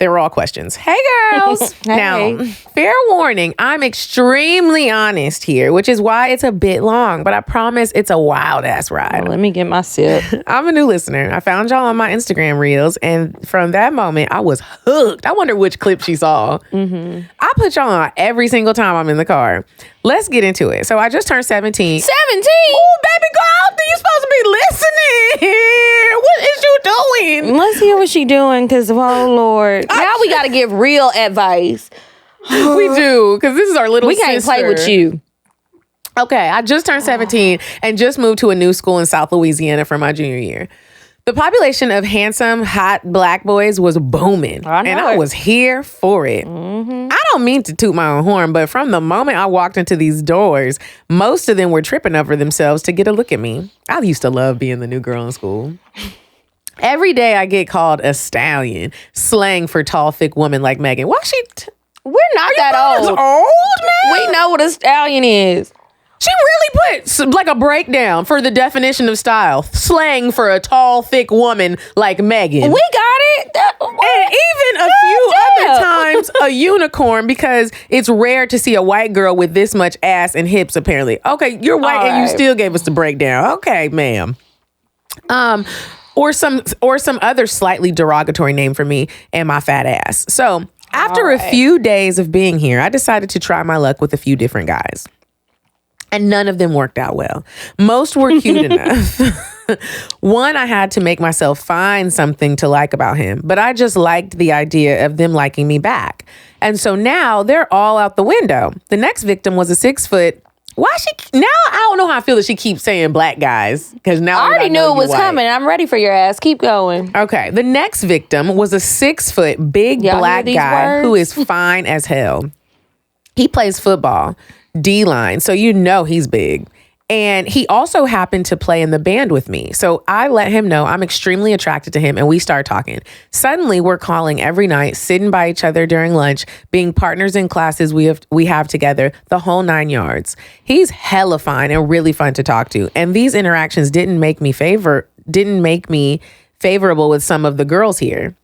They were all questions. Hey, girls. Hey. Now, fair warning, I'm extremely honest here, which is why it's a bit long, but I promise it's a wild-ass ride. Let me get my sip. I'm a new listener. I found y'all on my Instagram reels, and from that moment, I was hooked. I wonder which clip she saw. I put y'all on every single time I'm in the car. Let's get into it. So I just turned 17. 17? Oh, baby girl, you supposed to be listening. What is you doing? Let's hear what she doing, because, oh, Lord. Now we got to give real advice. We do, because this is our little sister. We can't play with you. Okay, I just turned 17 and just moved to a new school in South Louisiana for my junior year. The population of handsome, hot black boys was booming, and I was here for it. I don't mean to toot my own horn, but from the moment I walked into these doors, most of them were tripping over themselves to get a look at me. I used to love being the new girl in school. Every day I get called a stallion, slang for tall, thick woman like Megan. Why she... We're not that old. Old, man? We know what a stallion is. She really put like a breakdown for the definition of style. Slang for a tall, thick woman like Megan. We got it. And even a few other times, a unicorn, because it's rare to see a white girl with this much ass and hips, apparently. Okay, you're white and you still gave us the breakdown. Okay, ma'am. Or some other slightly derogatory name for me and my fat ass. So after a few days of being here, I decided to try my luck with a few different guys. And none of them worked out well. Most were cute enough. One, I had to make myself find something to like about him, but I just liked the idea of them liking me back. And so now they're all out the window. The next victim was a 6 foot. Why now I don't know how I feel that she keeps saying black guys, because now I already knew it was coming. I'm ready for your ass. Keep going. Okay. The next victim was a 6 foot big black guy who is fine as hell. He plays football. D-line, so you know he's big. And he also happened to play in the band with me. So I let him know I'm extremely attracted to him, and we start talking. Suddenly, we're calling every night, sitting by each other during lunch, being partners in classes we have together, the whole 9 yards. He's hella fine and really fun to talk to. And these interactions didn't make me favorable with some of the girls here.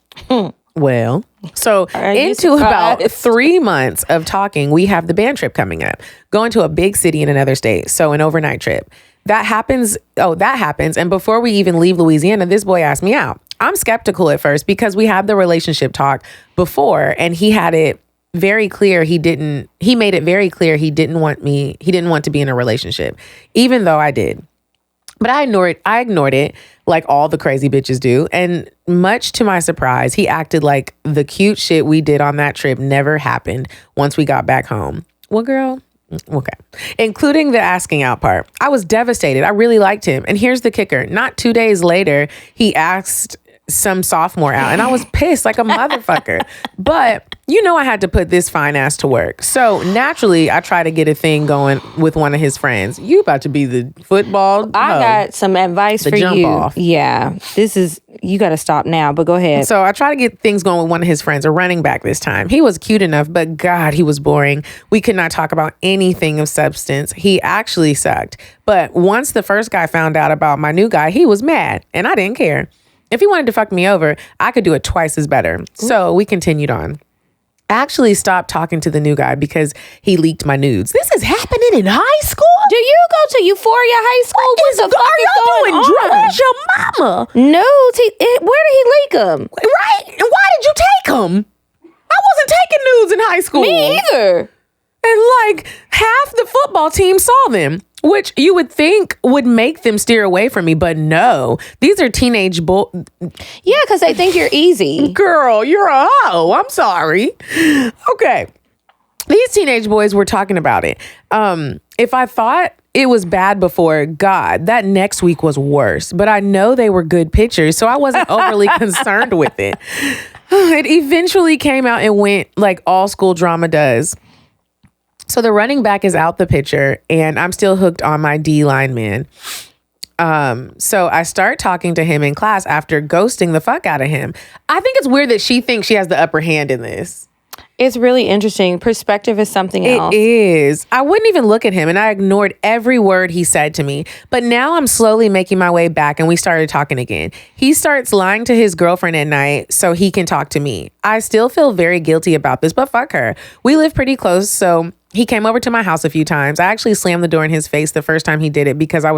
Well, so into about 3 months of talking, we have the band trip coming up, going to a big city in another state. So an overnight trip. That happens. And before we even leave Louisiana, this boy asked me out. I'm skeptical at first because we had the relationship talk before, and he had it very clear he made it very clear he didn't want to be in a relationship, even though I did. But I ignored it like all the crazy bitches do. And much to my surprise, he acted like the cute shit we did on that trip never happened once we got back home. Well, girl, okay. Including the asking out part. I was devastated. I really liked him. And here's the kicker. Not 2 days later, he asked some sophomore out, and I was pissed like a motherfucker. But you know I had to put this fine ass to work. So naturally, I try to get a thing going with one of his friends. You about to be the football. I got some advice for you. Off. Yeah, you got to stop now, but go ahead. So I try to get things going with one of his friends, a running back this time. He was cute enough, but God, he was boring. We could not talk about anything of substance. He actually sucked. But once the first guy found out about my new guy, he was mad, and I didn't care. If he wanted to fuck me over, I could do it twice as better. So we continued on. I actually stopped talking to the new guy because he leaked my nudes. This is happening in high school? Do you go to Euphoria High School? What the fuck is going on? Where's your mama? No, where did he leak them? Right? And why did you take them? I wasn't taking nudes in high school. Me either. And like half the football team saw them, which you would think would make them steer away from me. But no, these are teenage Yeah, because they think you're easy. Girl, you're a hoe. I'm sorry. Okay. These teenage boys were talking about it. If I thought it was bad before, God, that next week was worse. But I know they were good pictures, so I wasn't overly concerned with it. It eventually came out and went like all school drama does. So the running back is out the picture, and I'm still hooked on my D-line man. So I start talking to him in class after ghosting the fuck out of him. I think it's weird that she thinks she has the upper hand in this. It's really interesting. Perspective is something else. It is. I wouldn't even look at him, and I ignored every word he said to me. But now I'm slowly making my way back, and we started talking again. He starts lying to his girlfriend at night so he can talk to me. I still feel very guilty about this, but fuck her. We live pretty close, so he came over to my house a few times. I actually slammed the door in his face the first time he did it because it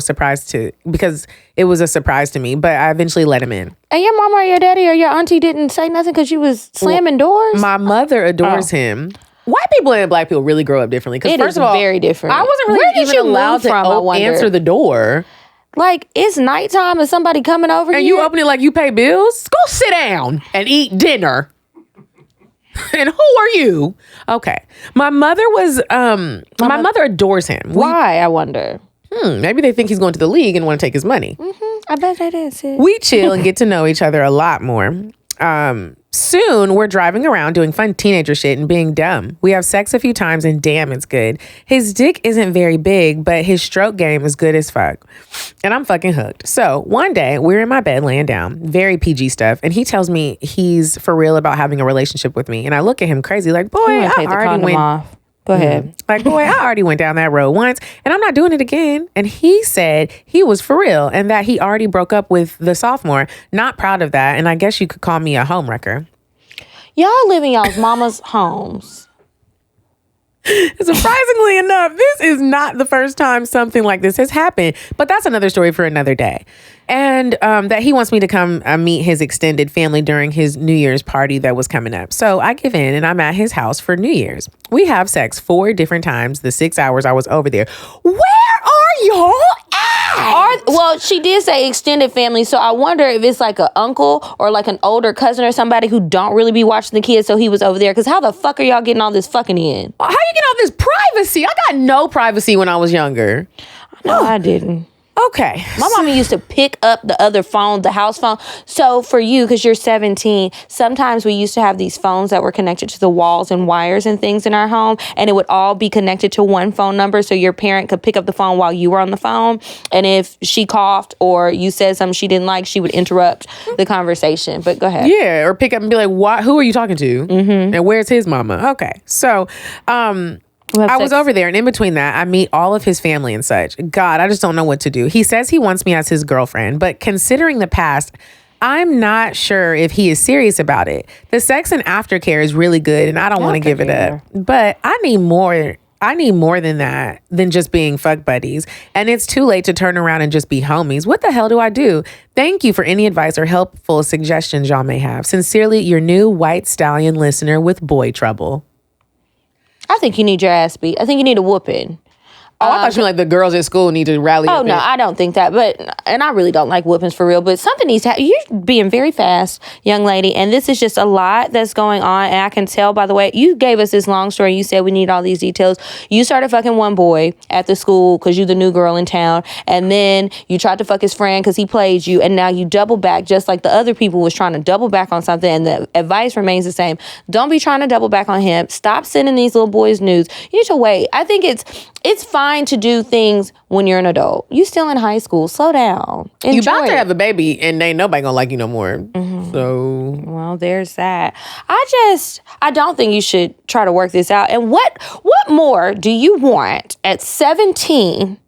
was a surprise to me, but I eventually let him in. And your mama or your daddy or your auntie didn't say nothing because you was slamming doors? My mother adores him. White people and black people really grow up differently. Because It first is of all, very different. I wasn't Where really did even you allowed move to from, I wonder? answer the door. Like, it's nighttime and somebody coming over And here? you open it like you pay bills? Go sit down and eat dinner. And who are you? Okay. My mother was, my mother adores him. Why, I wonder? Maybe they think he's going to the league and want to take his money. I bet that is it. We chill and get to know each other a lot more. Soon, we're driving around doing fun teenager shit and being dumb. We have sex a few times and damn, it's good. His dick isn't very big, but his stroke game is good as fuck. And I'm fucking hooked. So one day, we're in my bed laying down, very PG stuff, and he tells me he's for real about having a relationship with me. And I look at him crazy like, boy, I Take the already condom went off. Go ahead. Like, boy, I already went down that road once and I'm not doing it again. And he said he was for real and that he already broke up with the sophomore. Not proud of that. And I guess you could call me a homewrecker. Y'all live in y'all's mama's homes. Surprisingly enough, this is not the first time something like this has happened, but that's another story for another day. And that he wants me to come meet his extended family during his New Year's party that was coming up. So I give in and I'm at his house for New Year's. We have sex 4 different times the 6 hours I was over there. Where are y'all at? Well, she did say extended family, so I wonder if it's like an uncle or like an older cousin or somebody who don't really be watching the kids, so he was over there. Because how the fuck are y'all getting all this fucking in? How you get all this privacy? I got no privacy when I was younger. No, I didn't. Okay. My mama used to pick up the other phone, the house phone. So for you, because you're 17, sometimes we used to have these phones that were connected to the walls and wires and things in our home, and it would all be connected to one phone number, so your parent could pick up the phone while you were on the phone. And if she coughed or you said something she didn't like, she would interrupt the conversation. But go ahead. Yeah, or pick up and be like, "What? Who are you talking to? And where's his mama?" Okay, so I was over there, and in between that, I meet all of his family and such. God, I just don't know what to do. He says he wants me as his girlfriend, but considering the past, I'm not sure if he is serious about it. The sex and aftercare is really good, and I don't want to give it up. But I need more. I need more than that, than just being fuck buddies. And it's too late to turn around and just be homies. What the hell do I do? Thank you for any advice or helpful suggestions y'all may have. Sincerely, your new white stallion listener with boy trouble. I think you need your ass beat. I think you need a whooping. Oh, I thought you meant like the girls at school need to rally up. Oh, no, I don't think that. And I really don't like whoopings for real. But something needs to happen. You're being very fast, young lady. And this is just a lot that's going on. And I can tell, by the way, you gave us this long story. You said we need all these details. You started fucking one boy at the school because you're the new girl in town. And then you tried to fuck his friend because he played you. And now you double back just like the other people was trying to double back on something. And the advice remains the same. Don't be trying to double back on him. Stop sending these little boys nudes. You need to wait. I think it's fine to do things when you're an adult. You still in high school. Slow down. Enjoy you about to it. have a baby and ain't nobody gonna like you no more. So well, there's that. I don't think you should try to work this out. And what more do you want at 17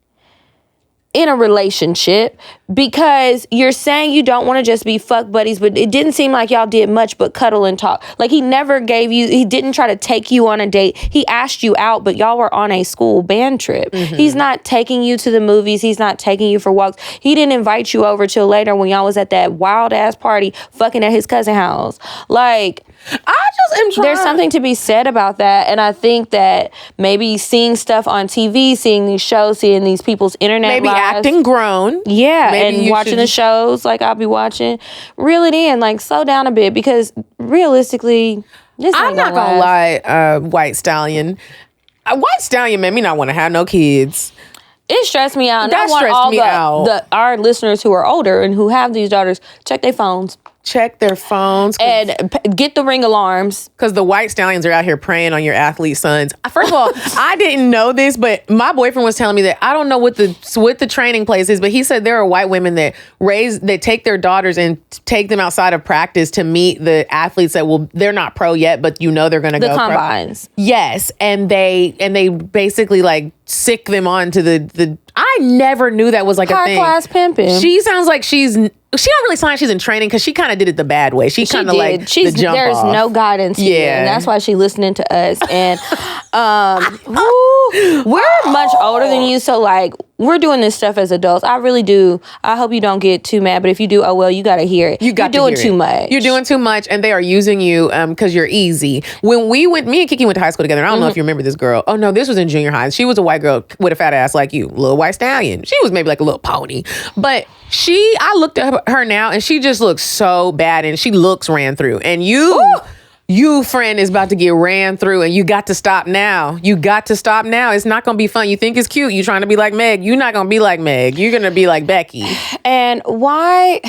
in a relationship? Because you're saying you don't want to just be fuck buddies, but it didn't seem like y'all did much but cuddle and talk. Like he didn't try to take you on a date. He asked you out, but y'all were on a school band trip. He's not taking you to the movies. He's not taking you for walks. He didn't invite you over till later when y'all was at that wild ass party fucking at his cousin's house. Like, I just am trying. There's something to be said about that. And I think that maybe seeing stuff on TV, seeing these shows, seeing these people's internet maybe lives, acting grown. Yeah. Maybe and watching the shows like I'll be watching. Reel it in. Like, slow down a bit. Because realistically, this I'm not gonna lie, white stallion. White stallion made me not want to have no kids. It stressed me out. And That I want stressed all me out. our listeners who are older and who have these daughters, check their phones. check their phones. And get the ring alarms. Because the white stallions are out here preying on your athlete sons. First of all, I didn't know this, but my boyfriend was telling me that I don't know what the training place is, but he said there are white women that take their daughters and take them outside of practice to meet the athletes that they're not pro yet, but they're going to go the combines. Pro. Yes, and they basically like sick them on to the. I never knew that was like a thing. High class pimping. She sounds like she don't really sound like she's in training because she kind of did it the bad way. She kind of like the jump there's off. no guidance here, and that's why she's listening to us. And we're much older than you, so like we're doing this stuff as adults. I really do. I hope you don't get too mad, but if you do, oh well, you got to hear it. You're doing too much. You're doing too much, and they are using you because you're easy. When me and Kiki went to high school together, I don't know if you remember this girl. Oh no, this was in junior high. She was a white girl with a fat ass like you, little white stallion. She was maybe like a little pony, but I looked at her now, and she just looks so bad, and she looks ran through. And you, friend, is about to get ran through, and you got to stop now. You got to stop now. It's not going to be fun. You think it's cute. You trying to be like Meg. You're not going to be like Meg. You're going to be like Becky. And why?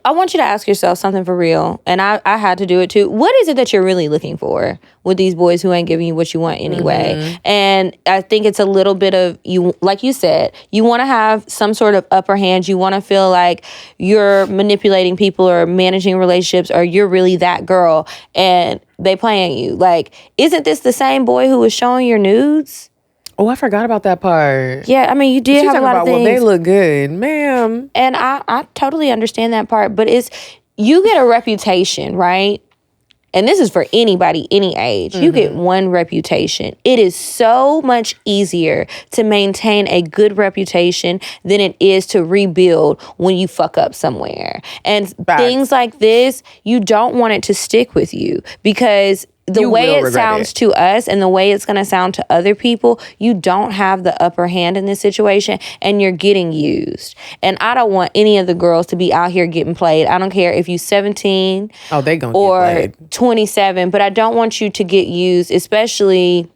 I want you to ask yourself something for real. And I had to do it too. What is it that you're really looking for with these boys who ain't giving you what you want anyway? Mm-hmm. And I think it's a little bit of, you, like you said, you want to have some sort of upper hand. You want to feel like you're manipulating people or managing relationships, or you're really that girl and they playing you. Like, isn't this the same boy who was showing your nudes? Oh, I forgot about that part. Yeah, I mean, you did have a lot of things. Well, they look good, ma'am. And I totally understand that part, but you get a reputation, right? And this is for anybody, any age. Mm-hmm. You get one reputation. It is so much easier to maintain a good reputation than it is to rebuild when you fuck up somewhere. And things like this, you don't want it to stick with you, because the way it sounds to us and the way it's going to sound to other people, you don't have the upper hand in this situation, and you're getting used. And I don't want any of the girls to be out here getting played. I don't care if you're 17 they gonna or get played. 27, but I don't want you to get used, especially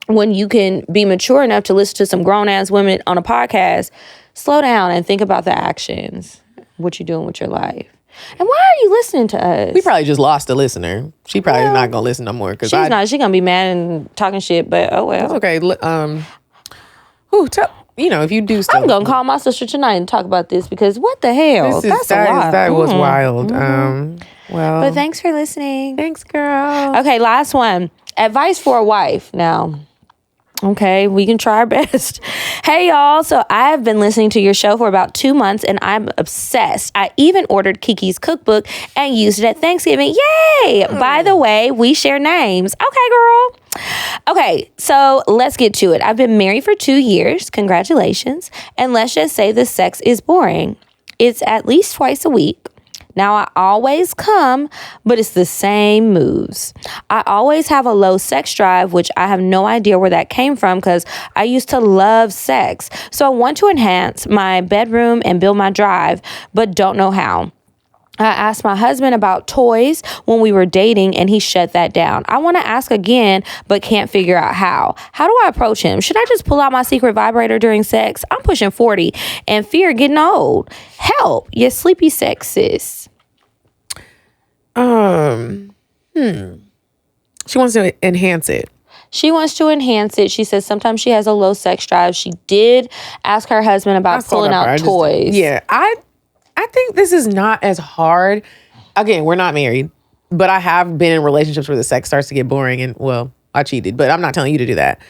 when you can be mature enough to listen to some grown-ass women on a podcast. Slow down and think about the actions, what you're doing with your life. And why are you listening to us? We probably just lost a listener. She probably not going to listen no more. She's not. She's going to be mad and talking shit, but oh well. It's okay. If you do stuff. I'm going to call my sister tonight and talk about this, because what the hell? That's a lot. That was wild. But thanks for listening. Thanks, girl. Okay, last one. Advice for a wife. Now, okay, we can try our best. Hey, y'all. So I have been listening to your show for about 2 months, and I'm obsessed. I even ordered Kiki's cookbook and used it at Thanksgiving. Yay! By the way, we share names. Okay, girl. Okay, so let's get to it. I've been married for 2 years. Congratulations. And let's just say the sex is boring. It's at least twice a week. Now, I always come, but it's the same moves. I always have a low sex drive, which I have no idea where that came from, because I used to love sex. So I want to enhance my bedroom and build my drive, but don't know how. I asked my husband about toys when we were dating, and he shut that down. I want to ask again, but can't figure out how. How do I approach him? Should I just pull out my secret vibrator during sex? I'm pushing 40 and fear getting old. Help, you sleepy sex sis. She wants to enhance it. She wants to enhance it. She says sometimes she has a low sex drive. She did ask her husband about pulling out toys. I think this is not as hard. Again, we're not married, but I have been in relationships where the sex starts to get boring, and well, I cheated, but I'm not telling you to do that.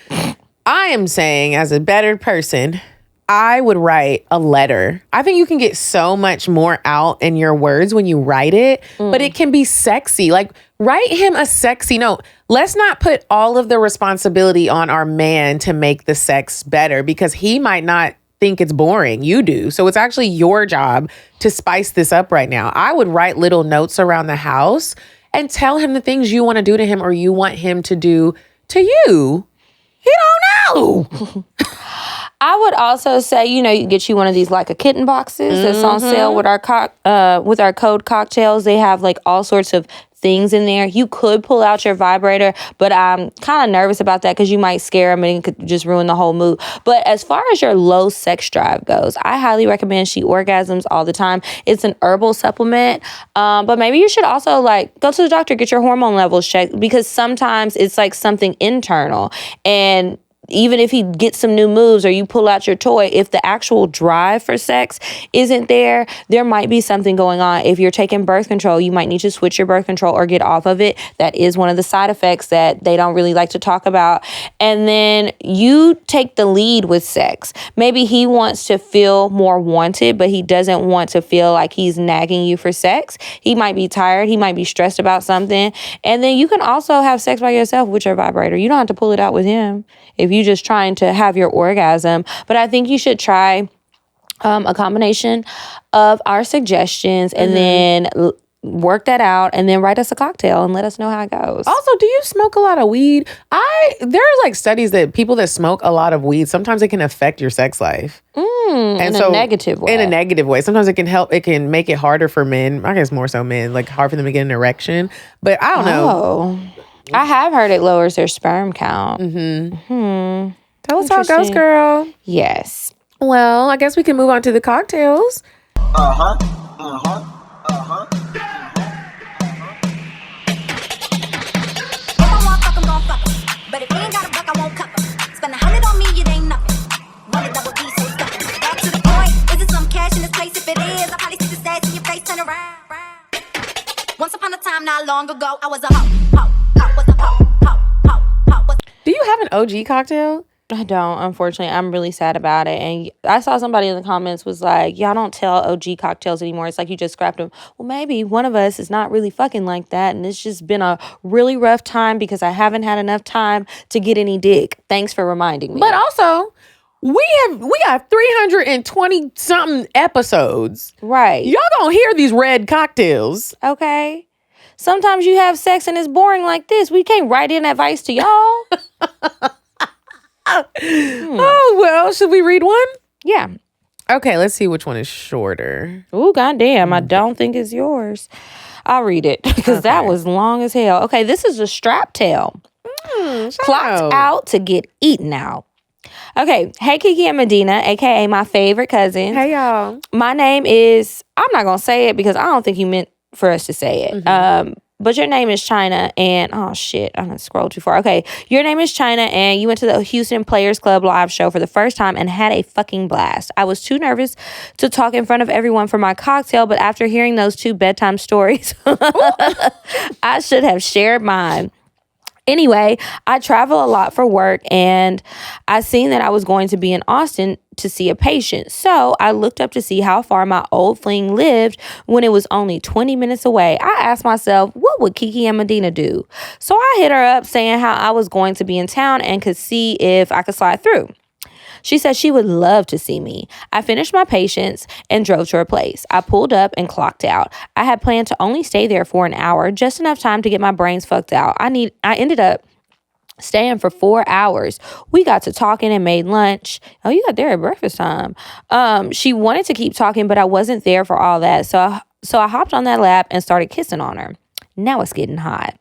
I am saying, as a better person, I would write a letter. I think you can get so much more out in your words when you write it, but it can be sexy. Like, write him a sexy note. Let's not put all of the responsibility on our man to make the sex better, because he might not think it's boring. You do. So it's actually your job to spice this up right now. I would write little notes around the house and tell him the things you want to do to him or you want him to do to you. He don't know. I would also say, you can get you one of these like a kitten boxes that's on sale with our code CockTales. They have like all sorts of things in there. You could pull out your vibrator, but I'm kind of nervous about that because you might scare him and it could just ruin the whole mood. But as far as your low sex drive goes, I highly recommend She Orgasms all the time. It's an herbal supplement, but maybe you should also like go to the doctor, get your hormone levels checked, because sometimes it's like something internal. And even if he gets some new moves or you pull out your toy, if the actual drive for sex isn't there, there might be something going on. If you're taking birth control, you might need to switch your birth control or get off of it. That is one of the side effects that they don't really like to talk about. And then you take the lead with sex. Maybe he wants to feel more wanted, but he doesn't want to feel like he's nagging you for sex. He might be tired. He might be stressed about something. And then you can also have sex by yourself with your vibrator. You don't have to pull it out with him if you're just trying to have your orgasm. But I think you should try a combination of our suggestions and then work that out and then write us a cocktail and let us know how it goes. Also, do you smoke a lot of weed? There are like studies that people that smoke a lot of weed, sometimes it can affect your sex life. In a negative way. In a negative way. Sometimes it can make it harder for men. I guess more so men, like hard for them to get an erection. But I don't know. I have heard it lowers their sperm count. Tell us how it goes, girl. Yes. Well, I guess we can move on to the cocktails. But if you ain't got a buck, I won't cup 'em. Spend 100 on me, it ain't nothing. One double D, so stuck. Back to the point. Is it some cash in this place? If it is, I'll probably see the stats in your face. Turn around. Once upon a time, not long ago, I was a hoe. Do you have an OG cocktail? I don't, unfortunately. I'm really sad about it. And I saw somebody in the comments was like, y'all don't tell OG cocktails anymore. It's like you just scrapped them. Well, maybe one of us is not really fucking like that. And it's just been a really rough time because I haven't had enough time to get any dick. Thanks for reminding me. But also, we got 320 something episodes. Right. Y'all gonna hear these red cocktails. Okay. Sometimes you have sex and it's boring like this. We can't write in advice to y'all. Oh, well, should we read one? Yeah. Okay, let's see which one is shorter. Oh, goddamn. I don't think it's yours. I'll read it because that was long as hell. Okay, this is a strap tail. Clocked out to get eaten out. Okay, hey Kiki and Medina, aka my favorite cousin. Hey y'all. My name is, I'm not going to say it because I don't think you meant for us to say it. But your name is China and, oh shit, I'm going to scroll too far. Okay, your name is China and you went to the Houston Players Club live show for the first time and had a fucking blast. I was too nervous to talk in front of everyone for my cocktail, but after hearing those 2 bedtime stories, I should have shared mine. Anyway, I travel a lot for work and I seen that I was going to be in Austin to see a patient. So I looked up to see how far my old fling lived when it was only 20 minutes away. I asked myself, what would Kiki and Medina do? So I hit her up saying how I was going to be in town and could see if I could slide through. She said she would love to see me. I finished my patients and drove to her place. I pulled up and clocked out. I had planned to only stay there for an hour, just enough time to get my brains fucked out. I ended up staying for 4 hours. We got to talking and made lunch. Oh, you got there at breakfast time. She wanted to keep talking, but I wasn't there for all that. So I hopped on that lap and started kissing on her. Now it's getting hot.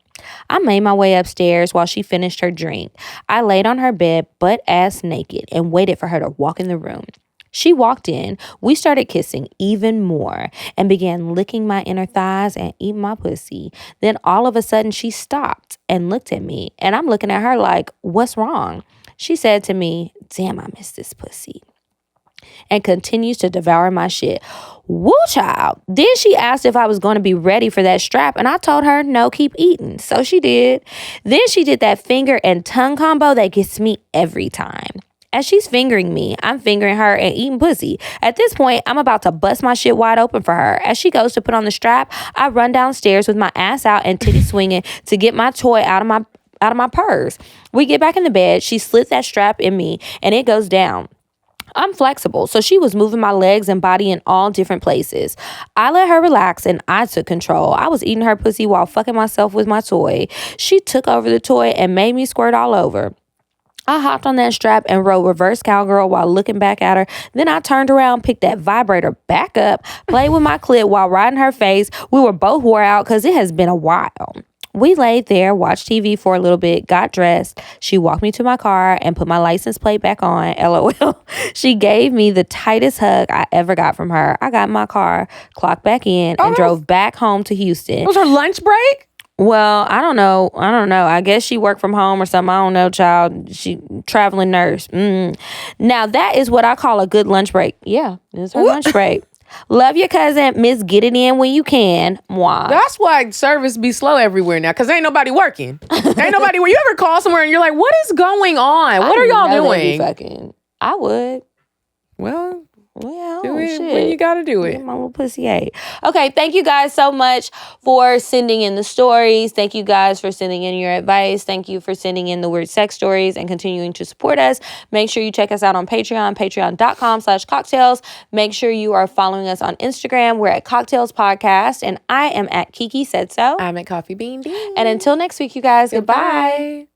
I made my way upstairs while she finished her drink. I laid on her bed, butt-ass naked, and waited for her to walk in the room. She walked in, we started kissing even more, and began licking my inner thighs and eating my pussy. Then all of a sudden, she stopped and looked at me, and I'm looking at her like, what's wrong? She said to me, damn, I miss this pussy, and continues to devour my shit. Woo, child. Then she asked if I was going to be ready for that strap, and I told her, no, keep eating. So she did. Then she did that finger and tongue combo that gets me every time. As she's fingering me, I'm fingering her and eating pussy. At this point, I'm about to bust my shit wide open for her. As she goes to put on the strap, I run downstairs with my ass out and titty swinging to get my toy out of my purse. We get back in the bed. She slits that strap in me, and it goes down. I'm flexible, so she was moving my legs and body in all different places. I let her relax and I took control. I was eating her pussy while fucking myself with my toy. She took over the toy and made me squirt all over. I hopped on that strap and rode reverse cowgirl while looking back at her. Then I turned around, picked that vibrator back up, played with my clit while riding her face. We were both wore out because it has been a while. We laid there, watched TV for a little bit, got dressed. She walked me to my car and put my license plate back on. LOL. She gave me the tightest hug I ever got from her. I got in my car, clocked back in, and drove back home to Houston. Was her lunch break? Well, I don't know. I guess she worked from home or something. I don't know, child. She traveling nurse. Now, that is what I call a good lunch break. Yeah, it's her lunch break. Love your cousin, Miss. Get it in when you can. Mwah. That's why service be slow everywhere now, because ain't nobody working. Ain't nobody. When you ever call somewhere and you're like, what is going on? What are y'all doing? I would. Well, do it when you gotta do it. My little pussy ate. Okay, thank you guys so much for sending in the stories. Thank you guys for sending in your advice. Thank you for sending in the weird sex stories and continuing to support us. Make sure you check us out on Patreon, patreon.com/CockTales. Make sure you are following us on Instagram. We're at CockTales Podcast, and I am at Kiki Said So. I'm at Coffee Bean D. And until next week, you guys, goodbye.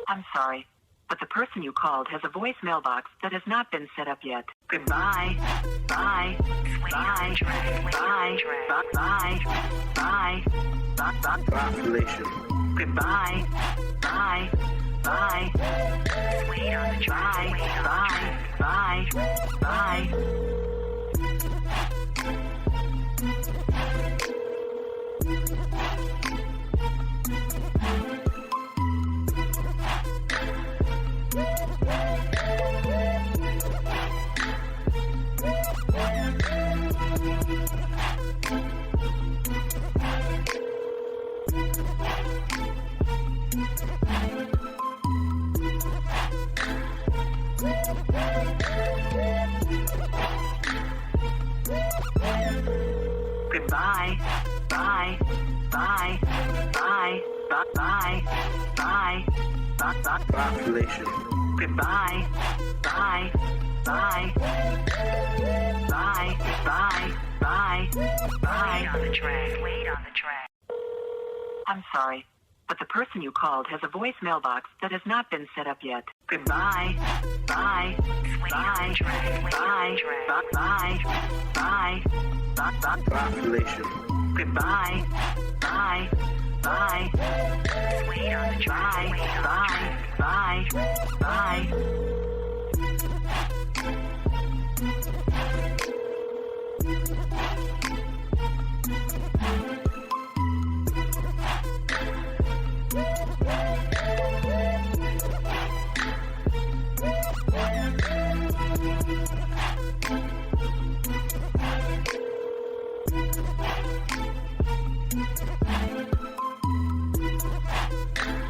I'm sorry, but the person you called has a voicemail box that has not been set up yet. Goodbye. Bye. Bye. Bye. Bye. Bye. Population. Goodbye. Bye. Bye. Wait on the track. Bye. Bye. Bye. Goodbye. Bye. Bye. Bye. Bye. Bye. Bye. Population. Goodbye. Bye. Bye. Bye. Bye. Bye. Bye. Wait on the track. I'm sorry, but the person you called has a voicemail box that has not been set up yet. Goodbye. Bye. Bye. Bye. Bye. Bye. Population. Goodbye. Bye. Bye. Wait on the track. Bye. Bye. Bye.